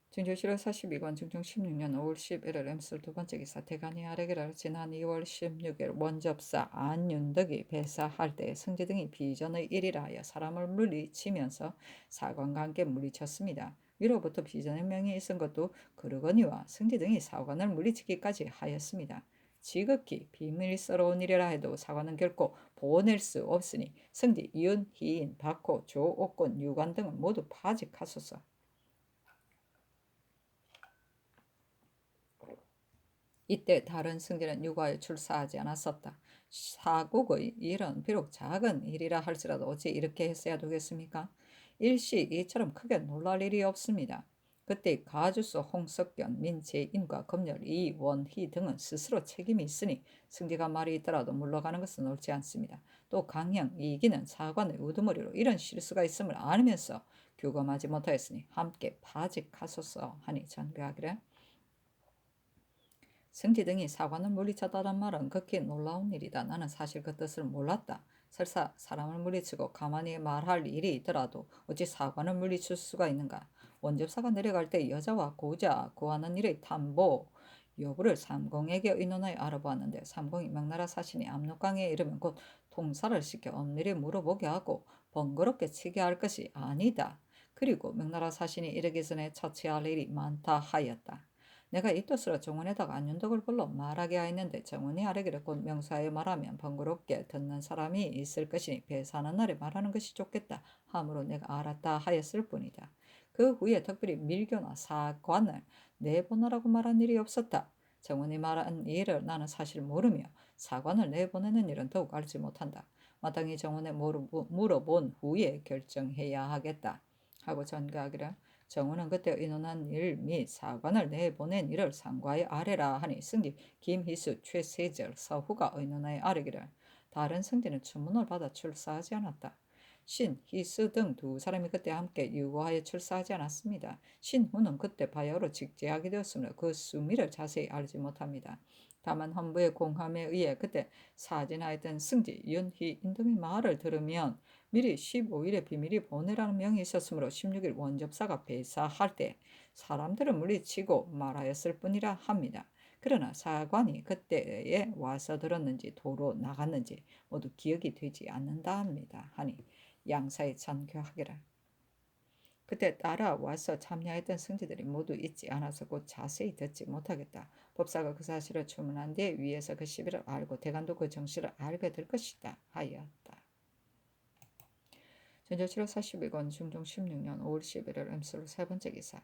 진조실록 42권 중종 16년 5월 11일 임술 두 번째 기사 대간이 아래기를 지난 2월 16일 원접사 안윤덕이 배사할 때 승지 등이 비전의 일이라 하여 사람을 물리치면서 사관과 함께 물리쳤습니다. 위로부터 비전의 명이 있은 것도 그러거니와 승지 등이 사관을 물리치기까지 하였습니다. 지극히 비밀스러운 일이라 해도 사관은 결코 보낼 수 없으니 승지, 윤, 희인, 박호, 조, 옥곤, 유관 등은 모두 파직하소서. 이때 다른 승진은 육아에 출사하지 않았었다. 사국의 일은 비록 작은 일이라 할지라도 어찌 이렇게 했어야 되겠습니까? 일시 이처럼 크게 놀랄 일이 없습니다. 그때 가주수 홍석견, 민재인과 검열, 이원희 등은 스스로 책임이 있으니 승지가 말이 있더라도 물러가는 것은 옳지 않습니다. 또 강영, 이기는 사관의 우두머리로 이런 실수가 있음을 알면서 교감하지 못하였으니 함께 파직하소서 하니 전배하기를 승지 등이 사관을 물리쳤다는 말은 극히 놀라운 일이다. 나는 사실 그 뜻을 몰랐다. 설사 사람을 물리치고 가만히 말할 일이 있더라도 어찌 사관을 물리칠 수가 있는가? 원접사가 내려갈 때 여자와 고자 구하는 일의 담보 여부를 삼공에게 의논하여 알아보았는데 삼공이 명나라 사신이 압록강에 이르면 곧 통사를 시켜 엄밀히 물어보게 하고 번거롭게 치게 할 것이 아니다. 그리고 명나라 사신이 이르기 전에 처치할 일이 많다 하였다. 내가 이 뜻으로 정원에다가 안윤덕을 불러 말하게 하였는데 정원이 아뢰기를 곧 명사에 말하면 번거롭게 듣는 사람이 있을 것이니 배사하는 날에 말하는 것이 좋겠다 하므로 내가 알았다 하였을 뿐이다. 그 후에 특별히 밀교나 사관을 내보내라고 말한 일이 없었다. 정원이 말한 일을 나는 사실 모르며 사관을 내보내는 일은 더욱 알지 못한다. 마땅히 정원에 물어본 후에 결정해야 하겠다 하고 전가하기를 정원은 그때 의논한 일 및 사관을 내보낸 일을 상과에 아뢰라 하니 승지 김희수 최세절 서후가 의논하여 아뢰기를 다른 승지는 주문을 받아 출사하지 않았다. 신, 희수 등 두 사람이 그때 함께 유고하여 출사하지 않았습니다. 신후는 그때 바야흐로 직제하게 되었으므로 그 수미를 자세히 알지 못합니다. 다만 헌부의 공함에 의해 그때 사진하였던 승지, 윤희, 인등의 말을 들으면 미리 15일에 비밀이 보내라는 명이 있었으므로 16일 원접사가 배사할 때 사람들을 물리치고 말하였을 뿐이라 합니다. 그러나 사관이 그때에 와서 들었는지 도로 나갔는지 모두 기억이 되지 않는다 합니다. 하니 양사에 전교하기를. 그때 따라와서 참여했던 승지들이 모두 있지 않아서 곧 자세히 듣지 못하겠다. 법사가 그 사실을 주문한 뒤에 위에서 그 시비를 알고 대간도 그 정실을 알게 될 것이다 하였다. 전조 7월 42권 중종 16년 5월 11일 음술 세 번째 기사.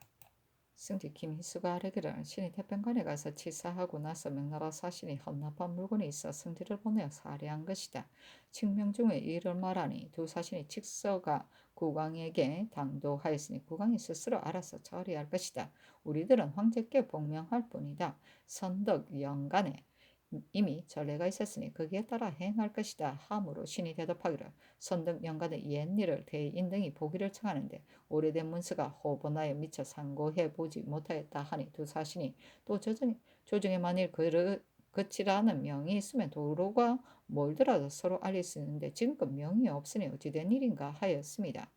승지 김희수가 아뢰기를 신이 태평관에 가서 치사하고 나서 명나라 사신이 헌납한 물건이 있어 승지를 보내어 살해한 것이다. 칙명 중에 이를 말하니 두 사신이 칙서가 국왕에게 당도하였으니 국왕이 스스로 알아서 처리할 것이다. 우리들은 황제께 복명할 뿐이다. 선덕 영간에 이미 전례가 있었으니 거기에 따라 행할 것이다 하므로 신이 대답하기를 선덕 영간의 옛일을 대인 등이 보기를 청하는데 오래된 문서가 호본하여 미처 상고해 보지 못하였다 하니 두 사신이 또 조정에 만일 그치라는 명이 있으면 도로가 멀더라도 서로 알릴 수 있는데 지금껏 명이 없으니 어찌된 일인가 하였습니다.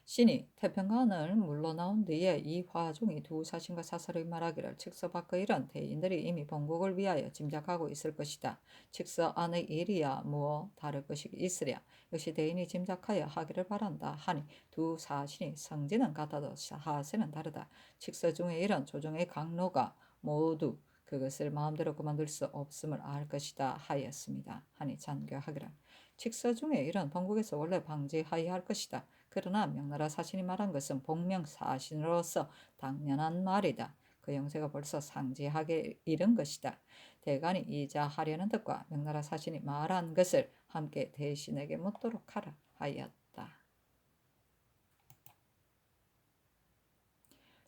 신이 태평관을 물러나온 뒤에 이 화종이 두 사신과 사설의 말하기를 칙서 밖의 일은 대인들이 이미 본국을 위하여 짐작하고 있을 것이다. 칙서 안의 일이야 무어 다를 것이 있으랴. 역시 대인이 짐작하여 하기를 바란다 하니 두 사신이 성질은 같아도 하세는 다르다. 칙서 중의 일은 조정의 강로가 모두 그것을 마음대로 그만둘 수 없음을 알 것이다 하였습니다. 하니 잔교하기를 칙서 중의 일은 본국에서 원래 방지하여야 할 것이다. 그러나 명나라 사신이 말한 것은 복명사신으로서 당연한 말이다. 그 영세가 벌써 상지하게 이른 것이다. 대간이 이자하려는 뜻과 명나라 사신이 말한 것을 함께 대신에게 묻도록 하라 하였다.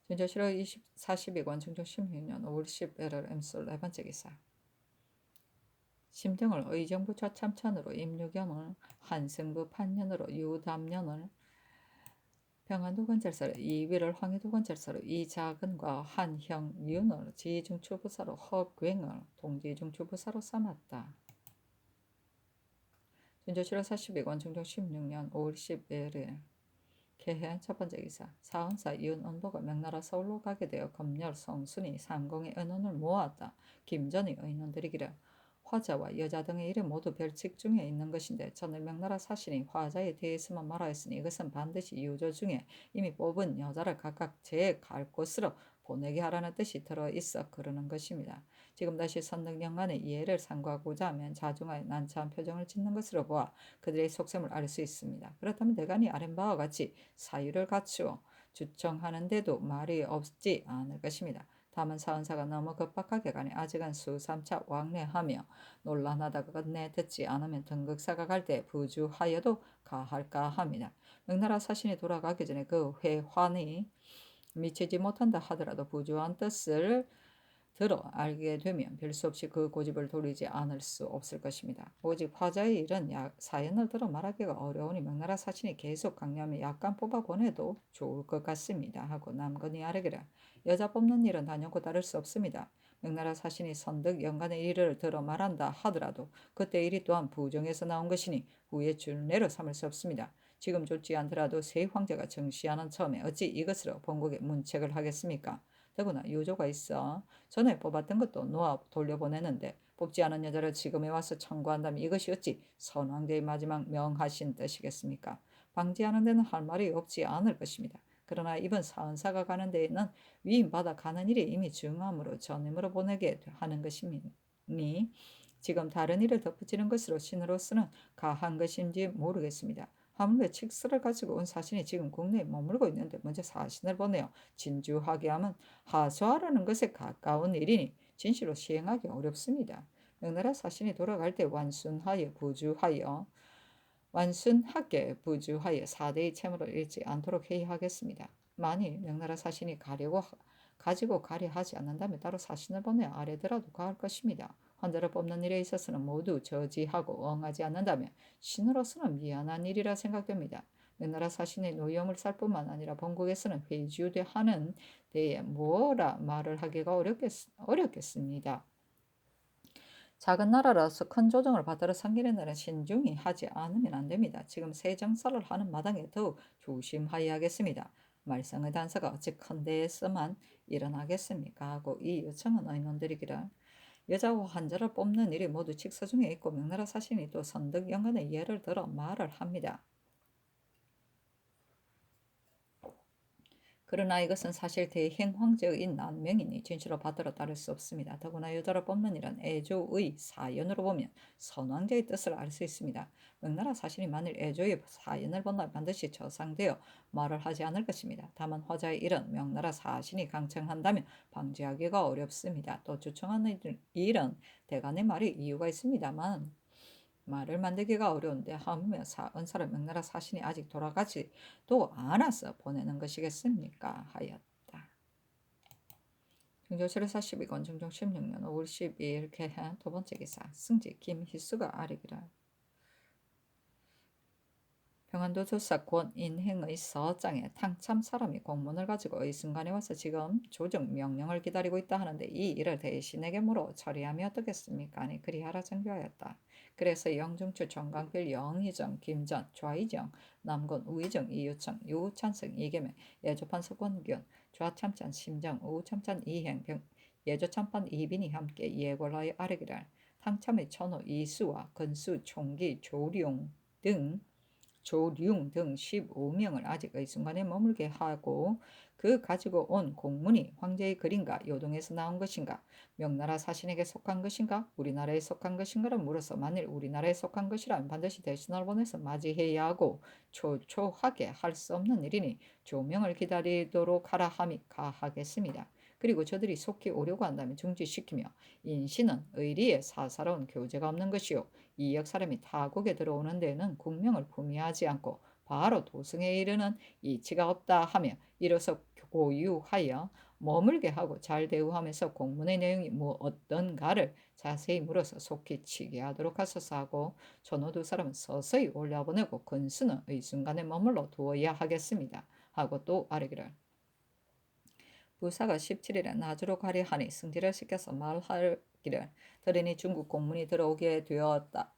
전조 7월 42권 중종 16년 5월 10일 음술 네 번째 기사. 심정을 의정부 좌참천으로 임유경을 한승부 판년으로 유담년을 평안도 건설사로 이위를 황해도 건설사로 이작은과 한형윤을 지중추부사로 허괭을 동지중추부사로 삼았다. 전조 7월 42권 중종 16년 5월 11일 개해안 첫 번째 기사. 사헌사 이은언도가 명나라 서울로 가게 되어 검열 성순이 삼공의 은원을 모았다. 김전이 의논드리기를 화자와 여자 등의 일은 모두 별칙 중에 있는 것인데 전에 명나라 사신이 화자에 대해서만 말하였으니 이것은 반드시 유조 중에 이미 뽑은 여자를 각각 제 갈 곳으로 보내게 하라는 뜻이 들어있어 그러는 것입니다. 지금 다시 선덕영간의 이해를 상고하고자 하면 자중하여 난처한 표정을 짓는 것으로 보아 그들의 속셈을 알 수 있습니다. 그렇다면 대간이 아랫바와 같이 사유를 갖추어 주청하는데도 말이 없지 않을 것입니다. 다만 사헌사가 너무 급박하게 가니 아직은 수삼차 왕래하며 논란하다가 끝내 듣지 않으면 등극사가 갈 때 부주하여도 가할까 합니다. 명나라 사신이 돌아가기 전에 그 회환이 미치지 못한다 하더라도 부주한 뜻을 들어 알게 되면 별 수 없이 그 고집을 돌리지 않을 수 없을 것입니다. 오직 화자의 일은 사연을 들어 말하기가 어려우니 명나라 사신이 계속 강요하며 약간 뽑아 보내도 좋을 것 같습니다. 하고 남건이 아뢰기를 여자 뽑는 일은 단연코 다를 수 없습니다. 명나라 사신이 선득 연간의 일을 들어 말한다 하더라도 그때 일이 또한 부정에서 나온 것이니 후에 준례로 삼을 수 없습니다. 지금 좋지 않더라도 세 황제가 정시하는 처음에 어찌 이것으로 본국에 문책을 하겠습니까? 더구나 유조가 있어 전에 뽑았던 것도 놓아 돌려보내는데 뽑지 않은 여자를 지금에 와서 청구한다면 이것이 어찌 선왕제의 마지막 명하신 뜻이겠습니까? 방지하는 데는 할 말이 없지 않을 것입니다. 그러나 이번 사은사가 가는 데에는 위임받아 가는 일이 이미 중함으로 전임으로 보내게 하는 것이니 지금 다른 일을 덧붙이는 것으로 신으로서는 가한 것인지 모르겠습니다. 하물며 칙서를 가지고 온 사신이 지금 국내에 머물고 있는데 먼저 사신을 보내어 진주하게 하면 하소하라는 것에 가까운 일이니 진실로 시행하기 어렵습니다. 명나라 사신이 돌아갈 때 완순하게 부주하여 4대의 채무를 잃지 않도록 회의하겠습니다. 만일 명나라 사신이 가지고 가려 하지 않는다면 따로 사신을 보내 아래더라도 가할 것입니다. 환자를 뽑는 일에 있어서는 모두 저지하고 응하지 않는다면 신으로서는 미안한 일이라 생각됩니다. 명나라 사신의 노염을 살 뿐만 아니라 본국에서는 회주하는 데에 뭐라 말을 하기가 어렵겠습니다. 작은 나라라서 큰 조정을 받들어 섬기는 데는 신중히 하지 않으면 안 됩니다. 지금 세정사를 하는 마당에 더욱 조심하여야겠습니다. 말썽의 단서가 어찌 큰 데에서만 일어나겠습니까? 하고 이 요청은 의논드리기를 여자와 환자를 뽑는 일이 모두 칙서 중에 있고 명나라 사신이 또 선덕 연간의 예를 들어 말을 합니다. 그러나 이것은 사실 대행 황제의 난명이니 진실로 받들어 따를 수 없습니다. 더구나 여자를 뽑는 일은 애조의 사연으로 보면 선왕제의 뜻을 알 수 있습니다. 명나라 사신이 만일 애조의 사연을 본다면 반드시 저상되어 말을 하지 않을 것입니다. 다만 화자의 일은 명나라 사신이 강청한다면 방지하기가 어렵습니다. 또 주청하는 일은 대간의 말이 이유가 있습니다만 말을 만들기가 어려운데 하물며 은사를 명나라 사신이 아직 돌아가지도 않아서 보내는 것이겠습니까? 하였다. 중조실의 42권 중종 16년 5월 12일 개한 두 번째 기사 승지 김희수가 아뢰기를 평안도 조사 권인행의 서장에 탕참 사람이 공문을 가지고 의순간에 와서 지금 조정 명령을 기다리고 있다 하는데 이 일을 대신에게 물어 처리하면 어떻겠습니까? 아니 그리하라 전교하였다. 그래서 영중추 정강필 영의정 김전 좌의정 남곤 우의정 이유청 유찬승 이계명 예조판 석원균 좌참찬 심정 우참찬 이행 예조참판 이빈이 함께 예골하여 아뢰기를 탕참의 천호 이수와 건수 총기 조룡 등 15명을 아직 의순간에 머물게 하고 그 가지고 온 공문이 황제의 글인가 요동에서 나온 것인가 명나라 사신에게 속한 것인가 우리나라에 속한 것인가를 물어서 만일 우리나라에 속한 것이라면 반드시 대신을 보내서 맞이해야 하고 초초하게 할 수 없는 일이니 조명을 기다리도록 하라 함이 가하겠습니다. 그리고 저들이 속히 오려고 한다면 중지시키며 인신은 의리에 사사로운 교제가 없는 것이요 이역 사람이 타국에 들어오는 데에는 국명을 품위하지 않고 바로 도승에 이르는 이치가 없다 하며 이로써 고유하여 머물게 하고 잘 대우하면서 공문의 내용이 뭐 어떤가를 자세히 물어서 속히 치게 하도록 하소서 하고 전후 두 사람은 서서히 올려보내고 건수는 의순간에 머물러 두어야 하겠습니다. 하고 또 아뢰기를 부사가 17일에 나주로 가려 하니 승지를 시켜서 말하기를 들으니 중국 공문이 들어오게 되었다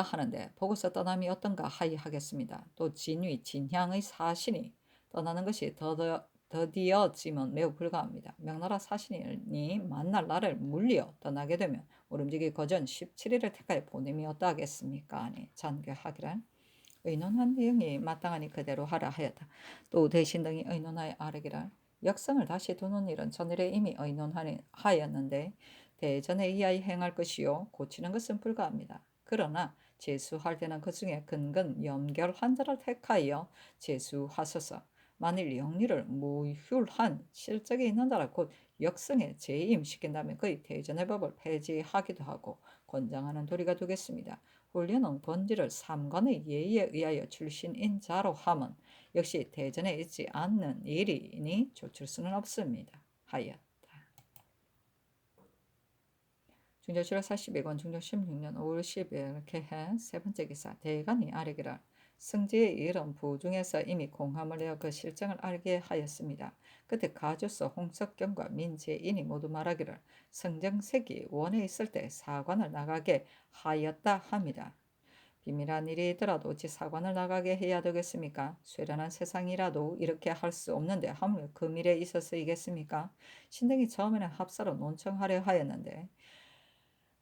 하는데 보고서 떠남이 어떤가 하겠습니다. 또 진위 진향의 사신이 떠나는 것이 더디어지면 매우 불가합니다. 명나라 사신이 만날 날을 물리어 떠나게 되면 오름지기 거전 17일을 택하여 보냄이 어떠하겠습니까? 아니 잔교하기를 의논한 내용이 마땅하니 그대로 하라 하였다. 또 대신 등이 의논하여 아뢰기를 역성을 다시 두는 일은 전일에 이미 의논하였는데 대전에 이하에 행할 것이요 고치는 것은 불가합니다. 그러나 제수할 때는 그 중에 근근 염결한 자를 택하여 제수하소서. 만일 영리를 무휼한 실적이 있는 자라 곧 역성에 재임시킨다면 그의 대전의 법을 폐지하기도 하고 권장하는 도리가 되겠습니다. 훈련은 본질을 삼관의 예의에 의하여 출신인 자로 함은 역시 대전에 있지 않는 일이니 조칠 수는 없습니다. 하였다. 중조실록 42권 중종 16년 5월 10일 개해 세 번째 기사 대간이 아뢰기를 승지의 이런 부중에서 이미 공함을 내어 그 실정을 알게 하였습니다. 그때 가주서 홍석경과 민재인이 모두 말하기를 성정색이 원에 있을 때 사관을 나가게 하였다 합니다. 비밀한 일이더라도 어찌 사관을 나가게 해야 되겠습니까? 쇠련한 세상이라도 이렇게 할 수 없는데 하물며 금일에 있어서이겠습니까? 신등이 처음에는 합사로 논청하려 하였는데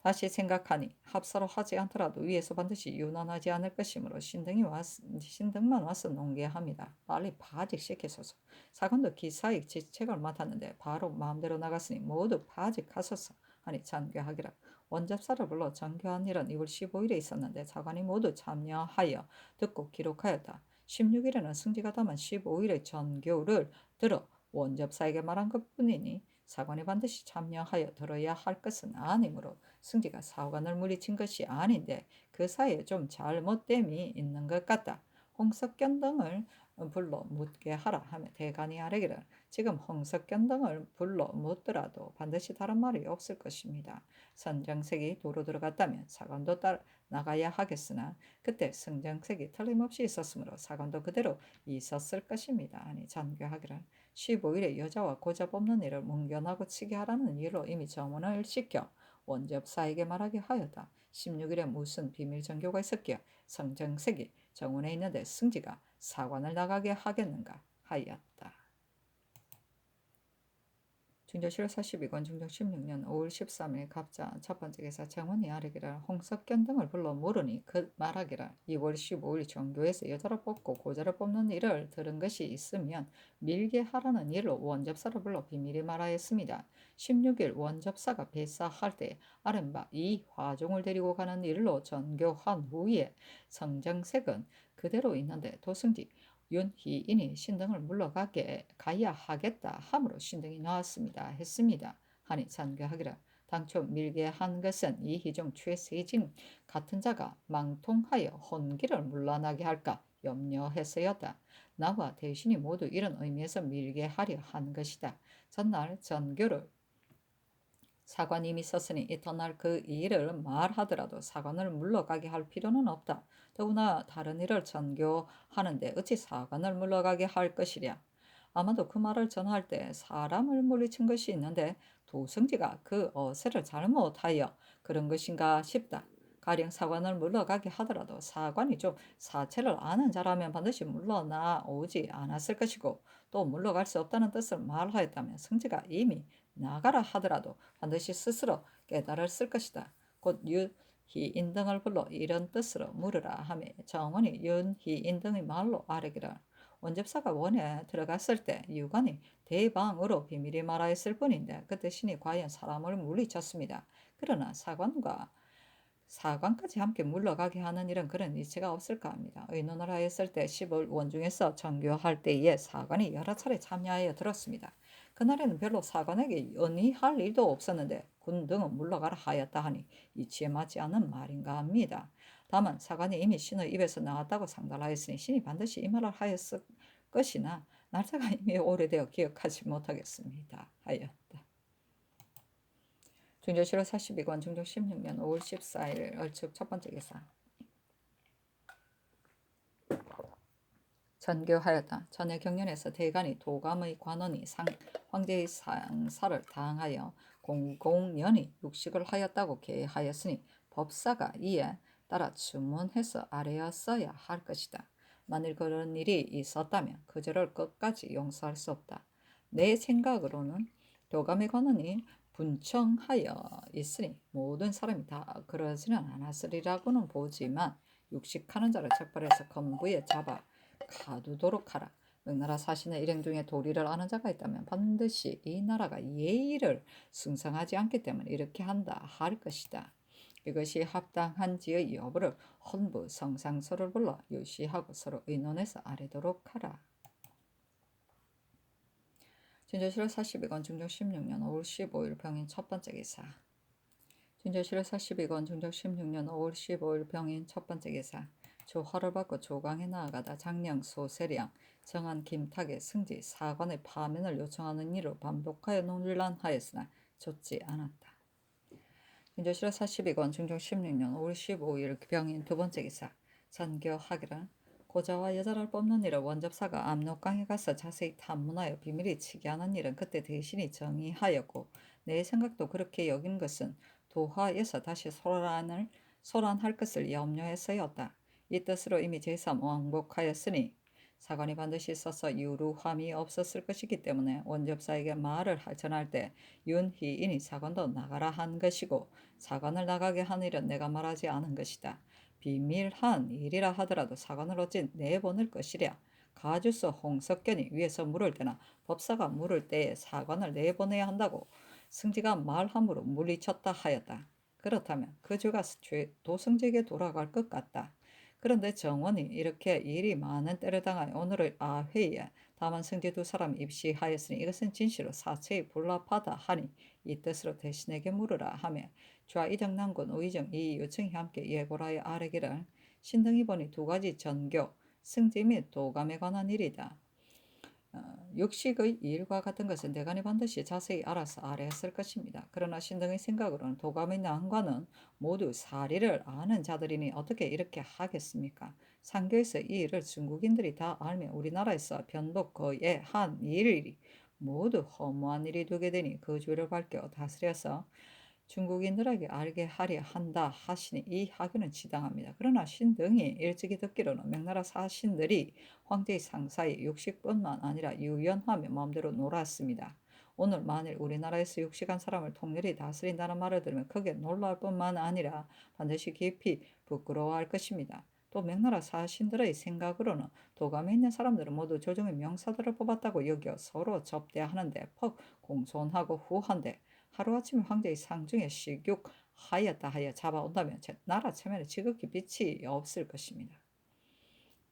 다시 생각하니 합사로 하지 않더라도 위에서 반드시 유난하지 않을 것이므로 신등만 와서 농계합니다. 빨리 파직시키소서. 사관도 기사의 지책을 맡았는데 바로 마음대로 나갔으니 모두 파직하소서 하니 장교하기라. 원접사를 불러 정교한 일은 2월 15일에 있었는데 사관이 모두 참여하여 듣고 기록하였다. 16일에는 승지가 담은 15일의 전교를 들어 원접사에게 말한 것뿐이니 사관이 반드시 참여하여 들어야 할 것은 아니므로 승지가 사관을 물리친 것이 아닌데 그 사이에 좀 잘못됨이 있는 것 같다. 홍석견 등을 불러 묻게 하라 하며 대간이 아뢰기를 지금 홍석견 등을 불러 묻더라도 반드시 다른 말이 없을 것입니다. 선정색이 도로 들어갔다면 사관도 따라 나가야 하겠으나 그때 성정색이 틀림없이 있었으므로 사관도 그대로 있었을 것입니다. 아니 잔교하기를 15일에 여자와 고잡 없는 일을 뭉견하고 치게 하라는 일로 이미 점원을 시켜 원접사에게 말하게 하였다. 16일에 무슨 비밀 정교가 있었기에 성정색이 정원에 있는데 승지가 사관을 나가게 하겠는가 하였다. 중조실 42권 중종 16년 5월 13일 갑자 첫 번째 기사 정원이 아뢰기를 홍석견 등을 불러 물으니 그 말하기를 2월 15일 정교에서 여자를 뽑고 고자를 뽑는 일을 들은 것이 있으면 밀게 하라는 일로 원접사를 불러 비밀히 말하였습니다. 16일 원접사가 배사할 때 아른 바 이 화종을 데리고 가는 일로 전교한 후에 성정색은 그대로 있는데 도승지 윤희인이 신등을 물러가게 가야 하겠다 함으로 신등이 나왔습니다. 했습니다. 하니 잔교하기라. 당초 밀게 한 것은 이희종 최세진 같은 자가 망통하여 혼기를 물러나게 할까 염려해서였다. 나와 대신이 모두 이런 의미에서 밀게 하려 한 것이다. 전날 전교를 사관님이 썼으니 이튿날 그 일을 말하더라도 사관을 물러가게 할 필요는 없다. 더구나 다른 일을 전교하는데 어찌 사관을 물러가게 할 것이랴. 아마도 그 말을 전할 때 사람을 물리친 것이 있는데 도승지가 그 어세를 잘못하여 그런 것인가 싶다. 가령 사관을 물러가게 하더라도 사관이 좀 사체를 아는 자라면 반드시 물러나 오지 않았을 것이고 또 물러갈 수 없다는 뜻을 말하였다면 승지가 이미 나가라 하더라도 반드시 스스로 깨달았을 것이다. 곧 윤희인 등을 불러 이런 뜻으로 물으라 하며 정원이 윤희인 등의 말로 아뢰기를 원접사가 원에 들어갔을 때 유관이 대방으로 비밀이 말하였을 뿐인데 그 뜻이니 과연 사람을 물리쳤습니다. 그러나 사관까지 함께 물러가게 하는 일은 그런 이치가 없을까 합니다. 의논을 하였을 때 10월 원중에서 정교할 때에 사관이 여러 차례 참여하여 들었습니다. 그날에는 별로 사관에게 연의할 일도 없었는데 군 등은 물러가라 하였다 하니 이치에 맞지 않는 말인가 합니다. 다만 사관이 이미 신의 입에서 나왔다고 상달하였으니 신이 반드시 이 말을 하였을 것이나 날짜가 이미 오래되어 기억하지 못하겠습니다. 하였다. 중조실호 42권 중종 16년 5월 14일 얼축 첫 번째 기사. 전교하였다. 전에 경연에서 대간이 도감의 관원이 황제의 상사를 당하여 공공연히 육식을 하였다고 계하였으니 법사가 이에 따라 주문해서 아뢰었어야 할 것이다. 만일 그런 일이 있었다면 그절을 끝까지 용서할 수 없다. 내 생각으로는 도감의 관원이 분청하여 있으니 모든 사람이 다 그러지는 않았으리라고는 보지만 육식하는 자를 적발해서 건부에 잡아 가두도록 하라. 명나라 사신의 일행 중에 도리를 아는 자가 있다면 반드시 이 나라가 예의를 승성하지 않기 때문에 이렇게 한다 할 것이다. 이것이 합당한지의 여부를 헌부 성상서를 불러 유시하고 서로 의논해서 아뢰도록 하라. 진조실호 42권 중종 16년 5월 15일 병인 첫 번째 기사. 진조실호 42권 중종 16년 5월 15일 병인 첫 번째 기사. 조화를 받고 조강에 나아가다 장령 소세량 정한 김탁의 승지 사관의 파면을 요청하는 일로 반복하여 논란하였으나 좋지 않았다. 진조실호 42권 중종 16년 5월 15일 병인 두 번째 기사. 전교하기를 고자와 여자를 뽑는 일을 원접사가 압록강에 가서 자세히 탐문하여 비밀이 치게 하는 일은 그때 대신이 정의하였고, 내 생각도 그렇게 여긴 것은 도하에서 다시 소란할 것을 염려해서였다. 이 뜻으로 이미 제3 왕복하였으니 사관이 반드시 있어서 유루함이 없었을 것이기 때문에 원접사에게 말을 전할 때 윤희인이 사관도 나가라 한 것이고, 사관을 나가게 한 일은 내가 말하지 않은 것이다. 비밀한 일이라 하더라도 사관을 어찌 내보낼 것이랴. 가주서 홍석견이 위에서 물을 때나 법사가 물을 때에 사관을 내보내야 한다고 승지가 말함으로 물리쳤다 하였다. 그렇다면 그 죄가 도승지에게 돌아갈 것 같다. 그런데 정원이 이렇게 일이 많은 때를 당하여 오늘의 아회의에 다만 승지 두 사람이 입시하였으니 이것은 진실로 사체의 불납하다 하니 이 뜻으로 대신에게 물으라 하며 좌이정난군 우이정 이 요청이 함께 예고라에 아뢰기를 신등이 보니 두 가지 전교, 승지 및 도감에 관한 일이다. 육식의 일과 같은 것은 대간이 반드시 자세히 알아서 아뢰었을 것입니다. 그러나 신등의 생각으로는 도감의 난관은 모두 사리를 아는 자들이니 어떻게 이렇게 하겠습니까? 상교에서 이 일을 중국인들이 다 알며 우리나라에서 변복 거에 한 일이 모두 허무한 일이 되게 되니 그 죄를 밝혀 다스려서 중국인들에게 알게 하려 한다 하시니 이 하교는 지당합니다. 그러나 신등이 일찍이 듣기로는 명나라 사신들이 황제의 상사의 육식뿐만 아니라 유연하며 마음대로 놀았습니다. 오늘 만일 우리나라에서 육식한 사람을 통렬히 다스린다는 말을 들으면 크게 놀랄 뿐만 아니라 반드시 깊이 부끄러워할 것입니다. 또 명나라 사신들의 생각으로는 도감에 있는 사람들은 모두 조정의 명사들을 뽑았다고 여겨 서로 접대하는데 퍽 공손하고 후한데 하루아침에 황제의 상중에 식욕하였다 하여 잡아온다면 나라 체면에 지극히 빛이 없을 것입니다.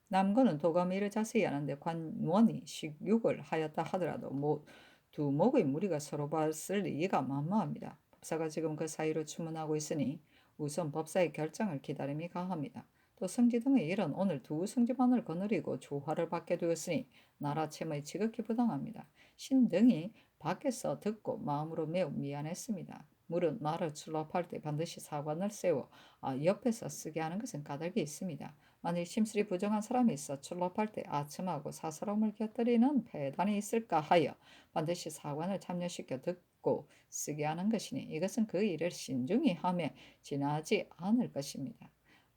남군은 도감이 이를 자세히 아는데 관원이 식욕을 하였다 하더라도 두목의 무리가 서로 봤을 리가 만무합니다. 법사가 지금 그 사이로 추문하고 있으니 우선 법사의 결정을 기다림이 가합니다. 또 성지 등의 일은 오늘 두 성지만을 거느리고 조화를 받게 되었으니 나라 체면이 지극히 부당합니다. 신등이 밖에서 듣고 마음으로 매우 미안했습니다. 물은 말을 출납할 때 반드시 사관을 세워 옆에서 쓰게 하는 것은 까닭이 있습니다. 만일 심술이 부정한 사람이 있어 출납할 때 아첨하고 사사로움을 곁들이는 배단이 있을까 하여 반드시 사관을 참여시켜 듣고 쓰게 하는 것이니 이것은 그 일을 신중히 하며 지나지 않을 것입니다.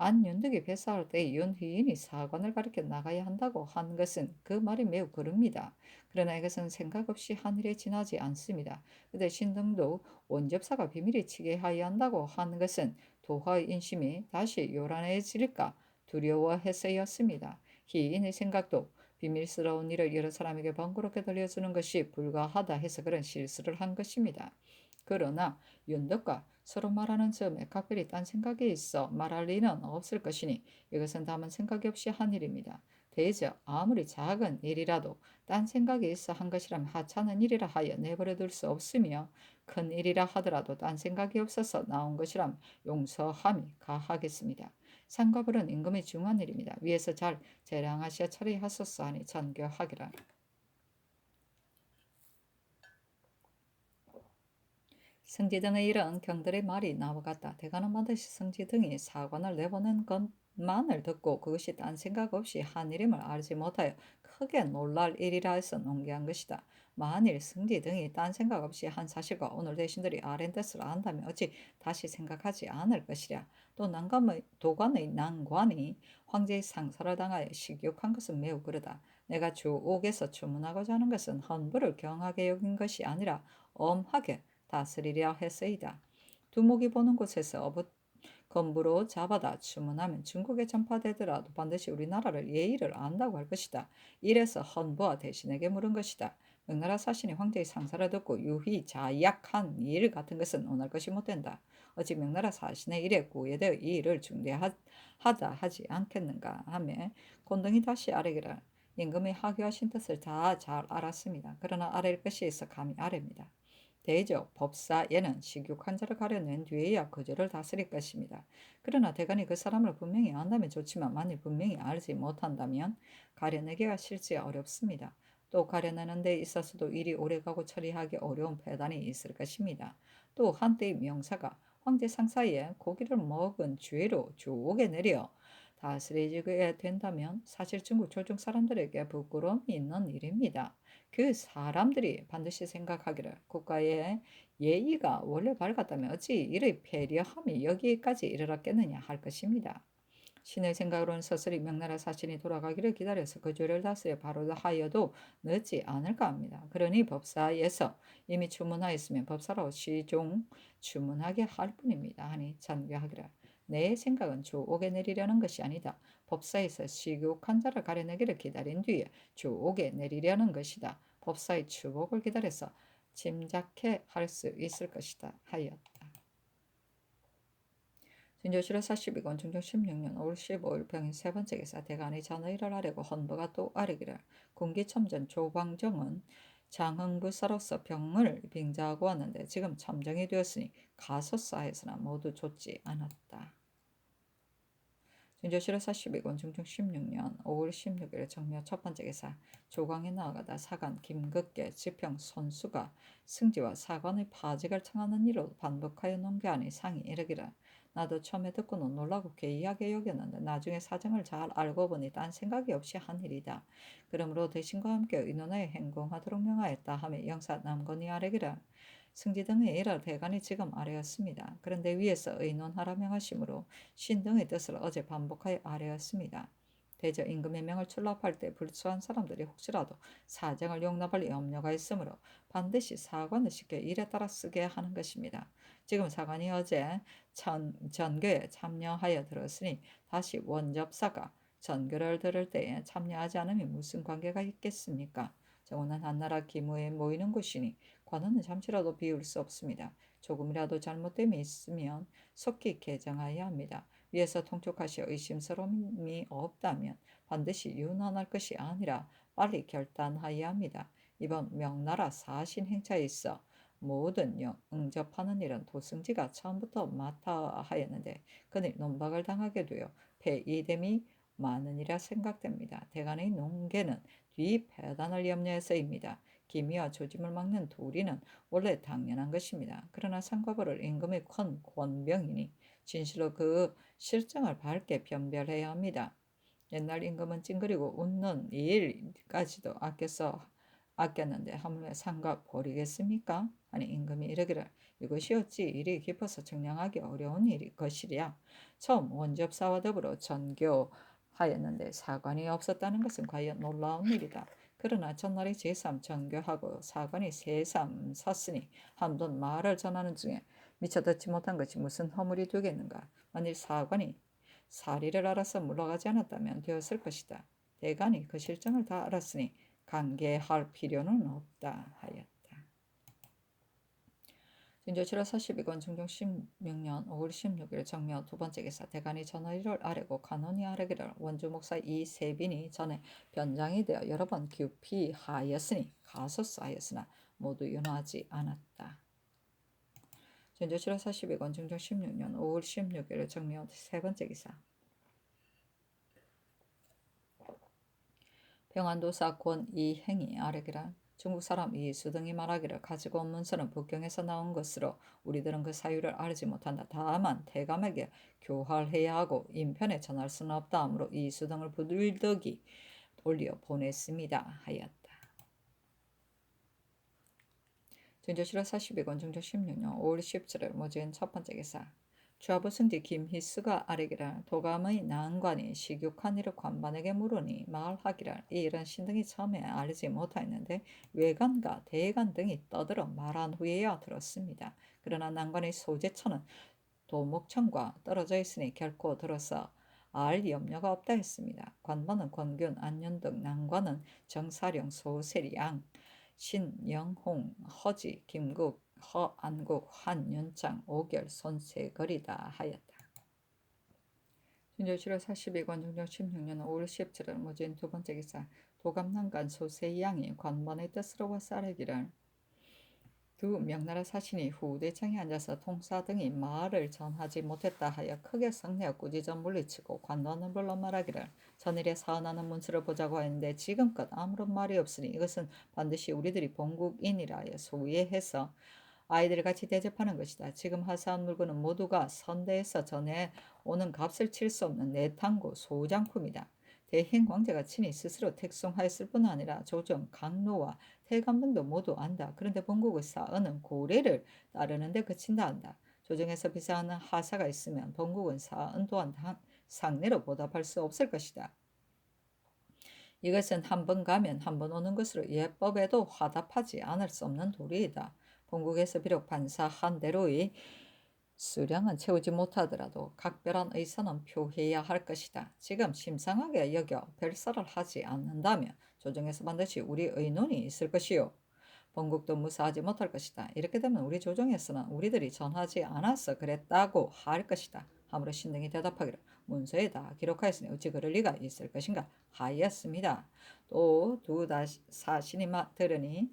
안윤득이 배사할 때 윤휘인이 사관을 가리켜 나가야 한다고 한 것은 그 말이 매우 그릅니다. 그러나 이것은 생각 없이 하늘에 지나지 않습니다. 그때 신등도 원접사가 비밀이 치게 하야 한다고 한 것은 도화의 인심이 다시 요란해질까 두려워해서였습니다. 희인의 생각도 비밀스러운 일을 여러 사람에게 번거롭게 들려주는 것이 불가하다 해서 그런 실수를 한 것입니다. 그러나 윤덕과 서로 말하는 즈음에 각별히 딴 생각이 있어 말할 리는 없을 것이니 이것은 다만 생각이 없이 한 일입니다. 대저 아무리 작은 일이라도 딴 생각이 있어 한 것이라면 하찮은 일이라 하여 내버려 둘 수 없으며 큰 일이라 하더라도 딴 생각이 없어서 나온 것이라면 용서함이 가하겠습니다. 상과불은 임금의 중한 일입니다. 위에서 잘 재량하시어 처리하소서 하니 전교하기라. 승지 등의 일은 경들의 말이 나와 같다. 대가는 반드시 승지 등이 사관을 내보낸 것만을 듣고 그것이 딴 생각 없이 한 일임을 알지 못하여 크게 놀랄 일이라 해서 농기한 것이다. 만일 승지 등이 딴 생각 없이 한 사실과 오늘 대신들이 아랜 뜻을 안다면 어찌 다시 생각하지 않을 것이랴. 또 도관의 난관이 황제의 상사를 당하여 식욕한 것은 매우 그르다. 내가 주옥에서 주문하고자 하는 것은 헌부를 경하게 여긴 것이 아니라 엄하게 다스리려 했으이다. 두목이 보는 곳에서 건부로 잡아다 주문하면 중국에 전파되더라도 반드시 우리나라를 예의를 안다고 할 것이다. 이래서 헌부와 대신에게 물은 것이다. 명나라 사신이 황제의 상사를 듣고 유희 자약한 일 같은 것은 논할 것이 못된다. 어찌 명나라 사신의 일에 구애되어 이 일을 중대하다 하지 않겠는가 하며 곤등이 다시 아뢰기를 임금의 하교하신 뜻을 다 잘 알았습니다. 그러나 아랠 것이 있어 감히 아뢰입니다. 대적 법사에는 식욕 환자를 가려낸 뒤에야 그절을 다스릴 것입니다. 그러나 대간이 그 사람을 분명히 안다면 좋지만 만일 분명히 알지 못한다면 가려내기가 실제 어렵습니다. 또 가려내는 데 있어서도 일이 오래가고 처리하기 어려운 배단이 있을 것입니다. 또 한때의 명사가 황제 상사에 고기를 먹은 죄로 주옥에 내려 다스리게 된다면 사실 중국 졸중 사람들에게 부끄러움이 있는 일입니다. 그 사람들이 반드시 생각하기를 국가의 예의가 원래 밝았다면 어찌 이의 패려함이 여기까지 이르렀겠느냐 할 것입니다. 신의 생각으로는 서서히 명나라 사신이 돌아가기를 기다려서 그 죄를 다스려 바로 하여도 늦지 않을까 합니다. 그러니 법사에서 이미 주문하였으면 법사로 시종 주문하게 할 뿐입니다. 하니 전교하기를 내 생각은 주옥에 내리려는 것이 아니다. 법사에서 시국한 자를 가려내기를 기다린 뒤에 주옥에 내리려는 것이다. 법사의 추복을 기다려서 짐작해 할 수 있을 것이다 하였다. 진조실의 42권 중종 16년 5월 15일 병인 세 번째 기사 대간이 전의를 아래고 헌부가 또 아래기를 군기첨전 조광정은 장흥부사로서 병을 빙자하고 왔는데 지금 참정이 되었으니 가소사에서나 모두 좋지 않았다. 진조실의 42권 중종 16년 5월 16일 정묘 첫 번째 기사 조광에 나아가다 사관 김극계 지평 선수가 승지와 사관의 파직을 청하는 일로 반복하여 논개하니 상이 이르기를 나도 처음에 듣고는 놀라고 괴이하게 여겼는데 나중에 사정을 잘 알고 보니 딴 생각이 없이 한 일이다. 그러므로 대신과 함께 의논하여 행동하도록 명하였다 하며 영사 남건이 아래기를 승지 등의 일을 대간이 지금 아뢰었습니다. 그런데 위에서 의논하라 명하심으로 신 등의 뜻을 어제 반복하여 아뢰었습니다. 대저 임금의 명을 출납할 때 불수한 사람들이 혹시라도 사정을 용납할 염려가 있으므로 반드시 사관을 시켜 일에 따라 쓰게 하는 것입니다. 지금 사관이 어제 전교에 참여하여 들었으니 다시 원접사가 전교를 들을 때에 참여하지 않으면 무슨 관계가 있겠습니까? 정원은 한나라 기무에 모이는 곳이니 관원은 잠시라도 비울 수 없습니다. 조금이라도 잘못됨이 있으면 속히 개정하여야 합니다. 위에서 통촉하시어 의심스러움이 없다면 반드시 윤환할 것이 아니라 빨리 결단하여야 합니다. 이번 명나라 사신 행차에 있어 모든 응접하는 일은 도승지가 처음부터 맡아 하였는데 그는 논박을 당하게 되어 패이됨이 많으니라 생각됩니다. 대간의 농계는 뒤 패단을 염려해서입니다. 기미와 조짐을 막는 도리는 원래 당연한 것입니다. 그러나 상과벌을 임금의 큰 권병이니 진실로 그 실정을 밝게 변별해야 합니다. 옛날 임금은 찡그리고 웃는 일까지도 아꼈는데 하물며 상과 버리겠습니까? 아니 임금이 이르기를 이것이 어찌 일이 깊어서 측량하기 어려운 일이 것이랴. 처음 원접사와 더불어 전교하였는데 사관이 없었다는 것은 과연 놀라운 일이다. 그러나 전날에 제3 전교하고 사관이 새3 샀으니 한번 말을 전하는 중에 미처 듣지 못한 것이 무슨 허물이 되겠는가. 만일 사관이 사리를 알아서 물러가지 않았다면 되었을 것이다. 대간이 그 실정을 다 알았으니 관계할 필요는 없다 하였다. 진조 7월 42권 중종 16년 5월 16일 정묘 두 번째 기사 대간이 전의를 아뢰고 간원이 아뢰기를 원주 목사 이세빈이 전에 변장이 되어 여러 번 규피하였으니 가소사하였으나 모두 윤하지 않았다. 진조 7월 42권 중종 16년 5월 16일 정묘 세 번째 기사 평안도사 권이행이 아뢰기를 중국 사람 이수등이 말하기를 가지고 온 문서는 북경에서 나온 것으로 우리들은 그 사유를 알지 못한다. 다만 대감에게 교활해야 하고 인편에 전할 수는 없다 하므로 이수등을 부들덕이 올려 보냈습니다 하였다. 진조실화 42권 중조 16년 5월 17일 모진 첫 번째 기사 주하부 승지 김희수가 아뢰기를 도감의 난관이 시국한 일을 관반에게 물으니 말하기를 이 일은 신등이 처음에 알지 못하였는데 외관과 대관 등이 떠들어 말한 후에야 들었습니다. 그러나 난관의 소재처는 도목청과 떨어져 있으니 결코 들어서 알 염려가 없다 했습니다. 관반은 권균, 안윤등, 난관은 정사령, 소세리양, 신영홍, 허지, 김국, 허안국, 한윤창, 오결, 손세거리다 하였다. 진조 7월 42권 중종 16년 5월 17일 모진 두 번째 기사 도감난간 소세양이 관반의 뜻으로 와서 아뢰기를 두 명나라 사신이 후대창에 앉아서 통사 등이 말을 전하지 못했다 하여 크게 성내어 꾸짖어 물리치고 관원을 불러 말하기를 전일에 사언하는 문서를 보자고 하였는데 지금껏 아무런 말이 없으니 이것은 반드시 우리들이 본국인이라 하여 소위해서 아이들이 같이 대접하는 것이다. 지금 하사한 물건은 모두가 선대에서 전해오는 값을 칠 수 없는 내탕구 소장품이다. 대행 황제가 친히 스스로 택송하였을 뿐 아니라 조정, 강로와 태관분도 모두 안다. 그런데 본국의 사은은 고래를 따르는 데 그친다 한다. 조정에서 비사하는 하사가 있으면 본국은 사은 또한 상례로 보답할 수 없을 것이다. 이것은 한 번 가면 한 번 오는 것으로 예법에도 화답하지 않을 수 없는 도리이다. 본국에서 비록 반사 한 대로의 수량은 채우지 못하더라도 각별한 의사는 표해야 할 것이다. 지금 심상하게 여겨 별사를 하지 않는다면 조정에서 반드시 우리 의논이 있을 것이요. 본국도 무사하지 못할 것이다. 이렇게 되면 우리 조정에서는 우리들이 전하지 않아서 그랬다고 할 것이다. 하므로 신등이 대답하기를 문서에 다 기록하였으니 어찌 그럴 리가 있을 것인가 하였습니다. 또 두 사신이 들으니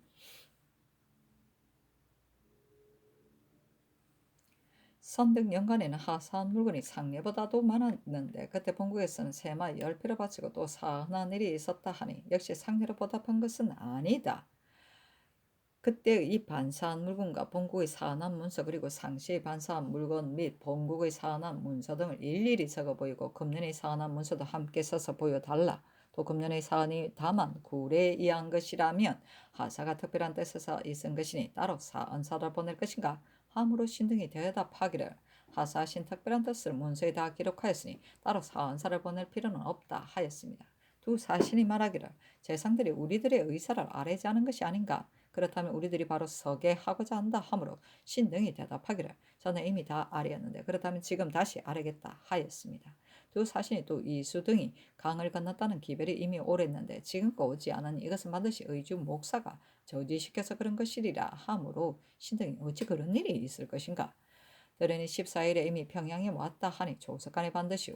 선등 연간에는 하사한 물건이 상례보다도 많았는데 그때 본국에서는 세마 10표를 바치고 또 사흔한 일이 있었다 하니 역시 상례로 보답한 것은 아니다. 그때 이 반사한 물건과 본국의 사안한 문서 그리고 상시의 반사한 물건 및 본국의 사안한 문서 등을 일일이 적어 보이고 금년의 사안한 문서도 함께 써서 보여달라. 또 금년의 사안이 다만 구례에 의한 것이라면 하사가 특별한 뜻에서 있은 것이니 따로 사언사를 보낼 것인가 하므로 신등이 대답하기를 하사하신 특별한 뜻을 문서에 다 기록하였으니 따로 사언사를 보낼 필요는 없다 하였습니다. 두 사신이 말하기를 재상들이 우리들의 의사를 아뢰지 않은 것이 아닌가. 그렇다면 우리들이 바로 서게 하고자 한다 하므로 신등이 대답하기를 저는 이미 다 아뢰었는데 그렇다면 지금 다시 아뢰겠다 하였습니다. 두 사신이 또 이수 등이 강을 건넜다는 기별이 이미 오랬는데 지금껏 오지 않은 이것은 반드시 의주 목사가 저지시켜서 그런 것이리라 하므로 신등이 어찌 그런 일이 있을 것인가. 들으니 14일에 이미 평양에 왔다 하니 조석간에 반드시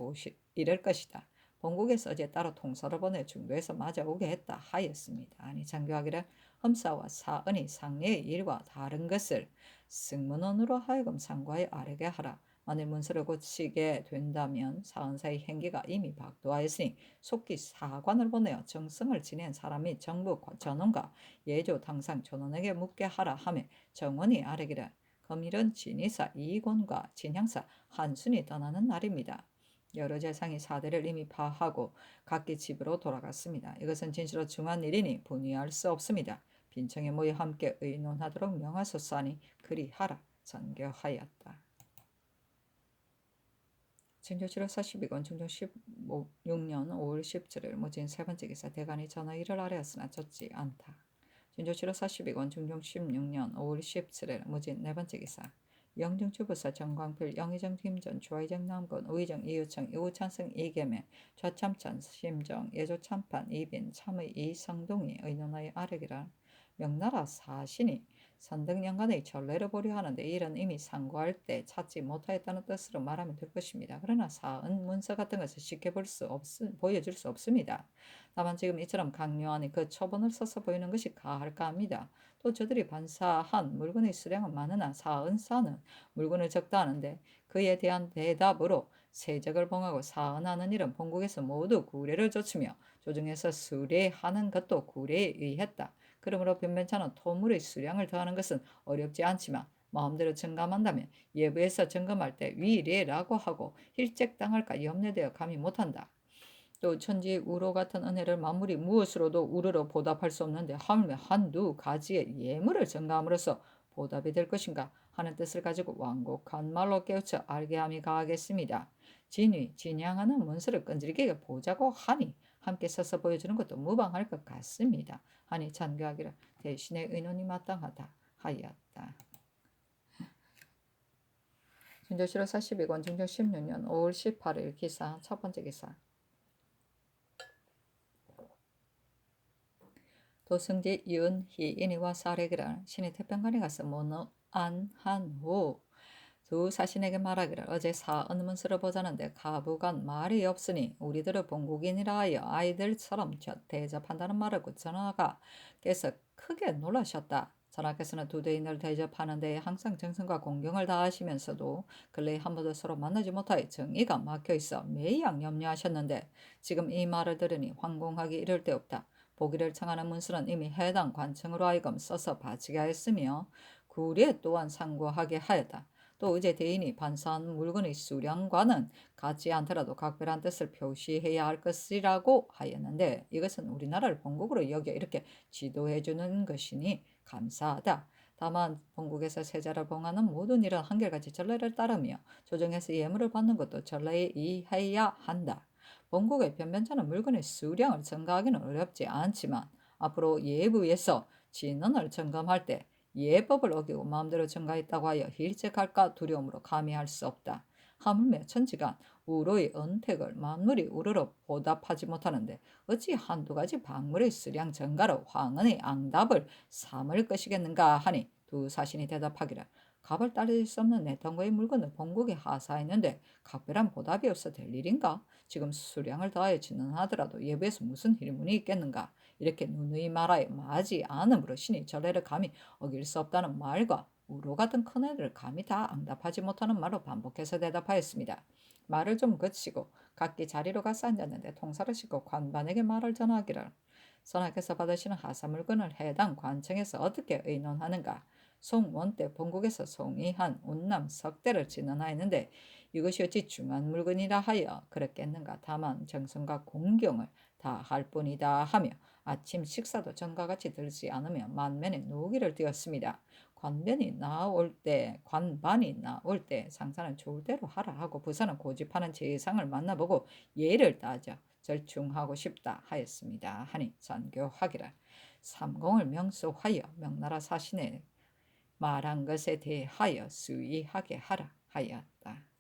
이럴 것이다. 본국에서 어제 따로 통서를 보내 중도에서 맞아오게 했다 하였습니다. 아니 장교하기를 험사와 사은이 상례의 일과 다른 것을 승문원으로 하여금 상과에 아뢰게 하라. 만일 문서를 고치게 된다면 사은사의 행기가 이미 박도하였으니 속기 사관을 보내어 정성을 지낸 사람이 정부 전원과 예조 당상 전원에게 묻게 하라 하며 정원이 아뢰기를 금일은 진의사 이권과 진향사 한순이 떠나는 날입니다. 여러 재상이 사대를 이미 파하고 각기 집으로 돌아갔습니다. 이것은 진실로 중한 일이니 분이할 수 없습니다. 빈청에 모여 함께 의논하도록 명하소서 하니 그리하라 전교하였다. 진조실로 42권 중종 16년 5월 17일 무진 세 번째 기사 대간이 전하일을 아뢰었으나 졌지 않다. 진조실로 42권 중종 16년 5월 17일 무진 네 번째 기사 영등주부사 정광필 영의정 김전 조의정 남건 우의정 이유청 이우찬승 이계매 좌참천 심정 예조참판 이빈 참의 이성동이 의논하여 아뢰기라 명나라 사신이 선등연간의 전례를 보려 하는데 이런 이미 상고할 때 찾지 못하였다는 뜻으로 말하면 될 것입니다. 그러나 사은 문서 같은 것을 쉽게 보여줄 수 없습니다. 다만 지금 이처럼 강요하니 그 처분을 써서 보이는 것이 가할까 합니다. 또 저들이 반사한 물건의 수량은 많으나 사은사는 물건을 적다 하는데 그에 대한 대답으로 세적을 봉하고 사은하는 일은 본국에서 모두 구례를 좇으며 조정에서 수례하는 것도 구례에 의했다. 그러므로 변변찮은 토물의 수량을 더하는 것은 어렵지 않지만 마음대로 증감한다면 예부에서 점검할 때 위례라고 하고 힐책당할까 염려되어 감히 못한다. 또 천지의 우로 같은 은혜를 만물이 무엇으로도 우르러 보답할 수 없는데 하물며 한두 가지의 예물을 증가함으로써 보답이 될 것인가 하는 뜻을 가지고 완곡한 말로 깨우쳐 알게 함이 가하겠습니다. 진위, 진양하는 문서를 끈질기게 보자고 하니 함께 써서 보여주는 것도 무방할 것 같습니다. 하니 찬교하기를 대신의 의논이 마땅하다 하였다. 진조실로 42권 중종 16년 5월 18일 기사 첫 번째 기사 도승지 윤희 인이와 사례기를 신이 태평간에 가서 모노안한 후 두 사신에게 말하기를 어제 사은 문서를 보자는데 가부간 말이 없으니 우리들을 본국인이라 하여 아이들처럼 대접한다는 말을 전하가께서 크게 놀라셨다. 전하께서는 두 대인을 대접하는 데에 항상 정성과 공경을 다하시면서도 근래에 한 번도 서로 만나지 못하여 정의가 막혀있어 매양 염려하셨는데 지금 이 말을 들으니 황공하기 이를 데 없다. 보기를 청하는 문서는 이미 해당 관청으로 하여금 써서 바치게 하였으며 구례 또한 상고하게 하였다. 또 의제 대인이 반사한 물건의 수량과는 같지 않더라도 각별한 뜻을 표시해야 할 것이라고 하였는데 이것은 우리나라를 본국으로 여겨 이렇게 지도해 주는 것이니 감사하다. 다만 본국에서 세자를 봉하는 모든 일은 한결같이 전례를 따르며 조정해서 예물을 받는 것도 전례에 의해야 한다. 본국의 변변자는 물건의 수량을 증가하기는 어렵지 않지만 앞으로 예부에서 진원을 점검할 때 예법을 어기고 마음대로 증가했다고 하여 일책할까 두려움으로 감히 할 수 없다. 하물며 천지간 우로의 언택을 만물이 우러러 보답하지 못하는데 어찌 한두 가지 박물의 수량 증가로 황은의 앙답을 삼을 것이겠는가 하니 두 사신이 대답하기를 값을 따질 수 없는 내통과의 물건을 본국에 하사했는데 각별한 보답이 없어 될 일인가? 지금 수량을 더하여 진언하더라도 예부에서 무슨 일문이 있겠는가? 이렇게 누누이 말하여 마지 않음으로 신이 전례를 감히 어길 수 없다는 말과 우로 같은 큰애를 감히 다 응답하지 못하는 말로 반복해서 대답하였습니다. 말을 좀 그치고 각기 자리로 가서 앉았는데 통사를 싣고 관반에게 말을 전하기를 선하께서 받으시는 하사 물건을 해당 관청에서 어떻게 의논하는가? 송원 때 본국에서 송이한 운남 석대를 진언하였는데 이것이 어찌 중한 물건이라 하여 그랬겠는가? 다만 정성과 공경을 다 할 뿐이다 하며 아침 식사도 전과 같이 들지 않으며 만면에 노기를 띄었습니다. 관반이 나올 때 상사는 좋을 대로 하라 하고 부사는 고집하는 재상을 만나보고 예를 따져 절충하고 싶다 하였습니다. 하니 선교하기를 삼공을 명수하여 명나라 사신의 말한 것에 대하여 수의하게 하라 하였다.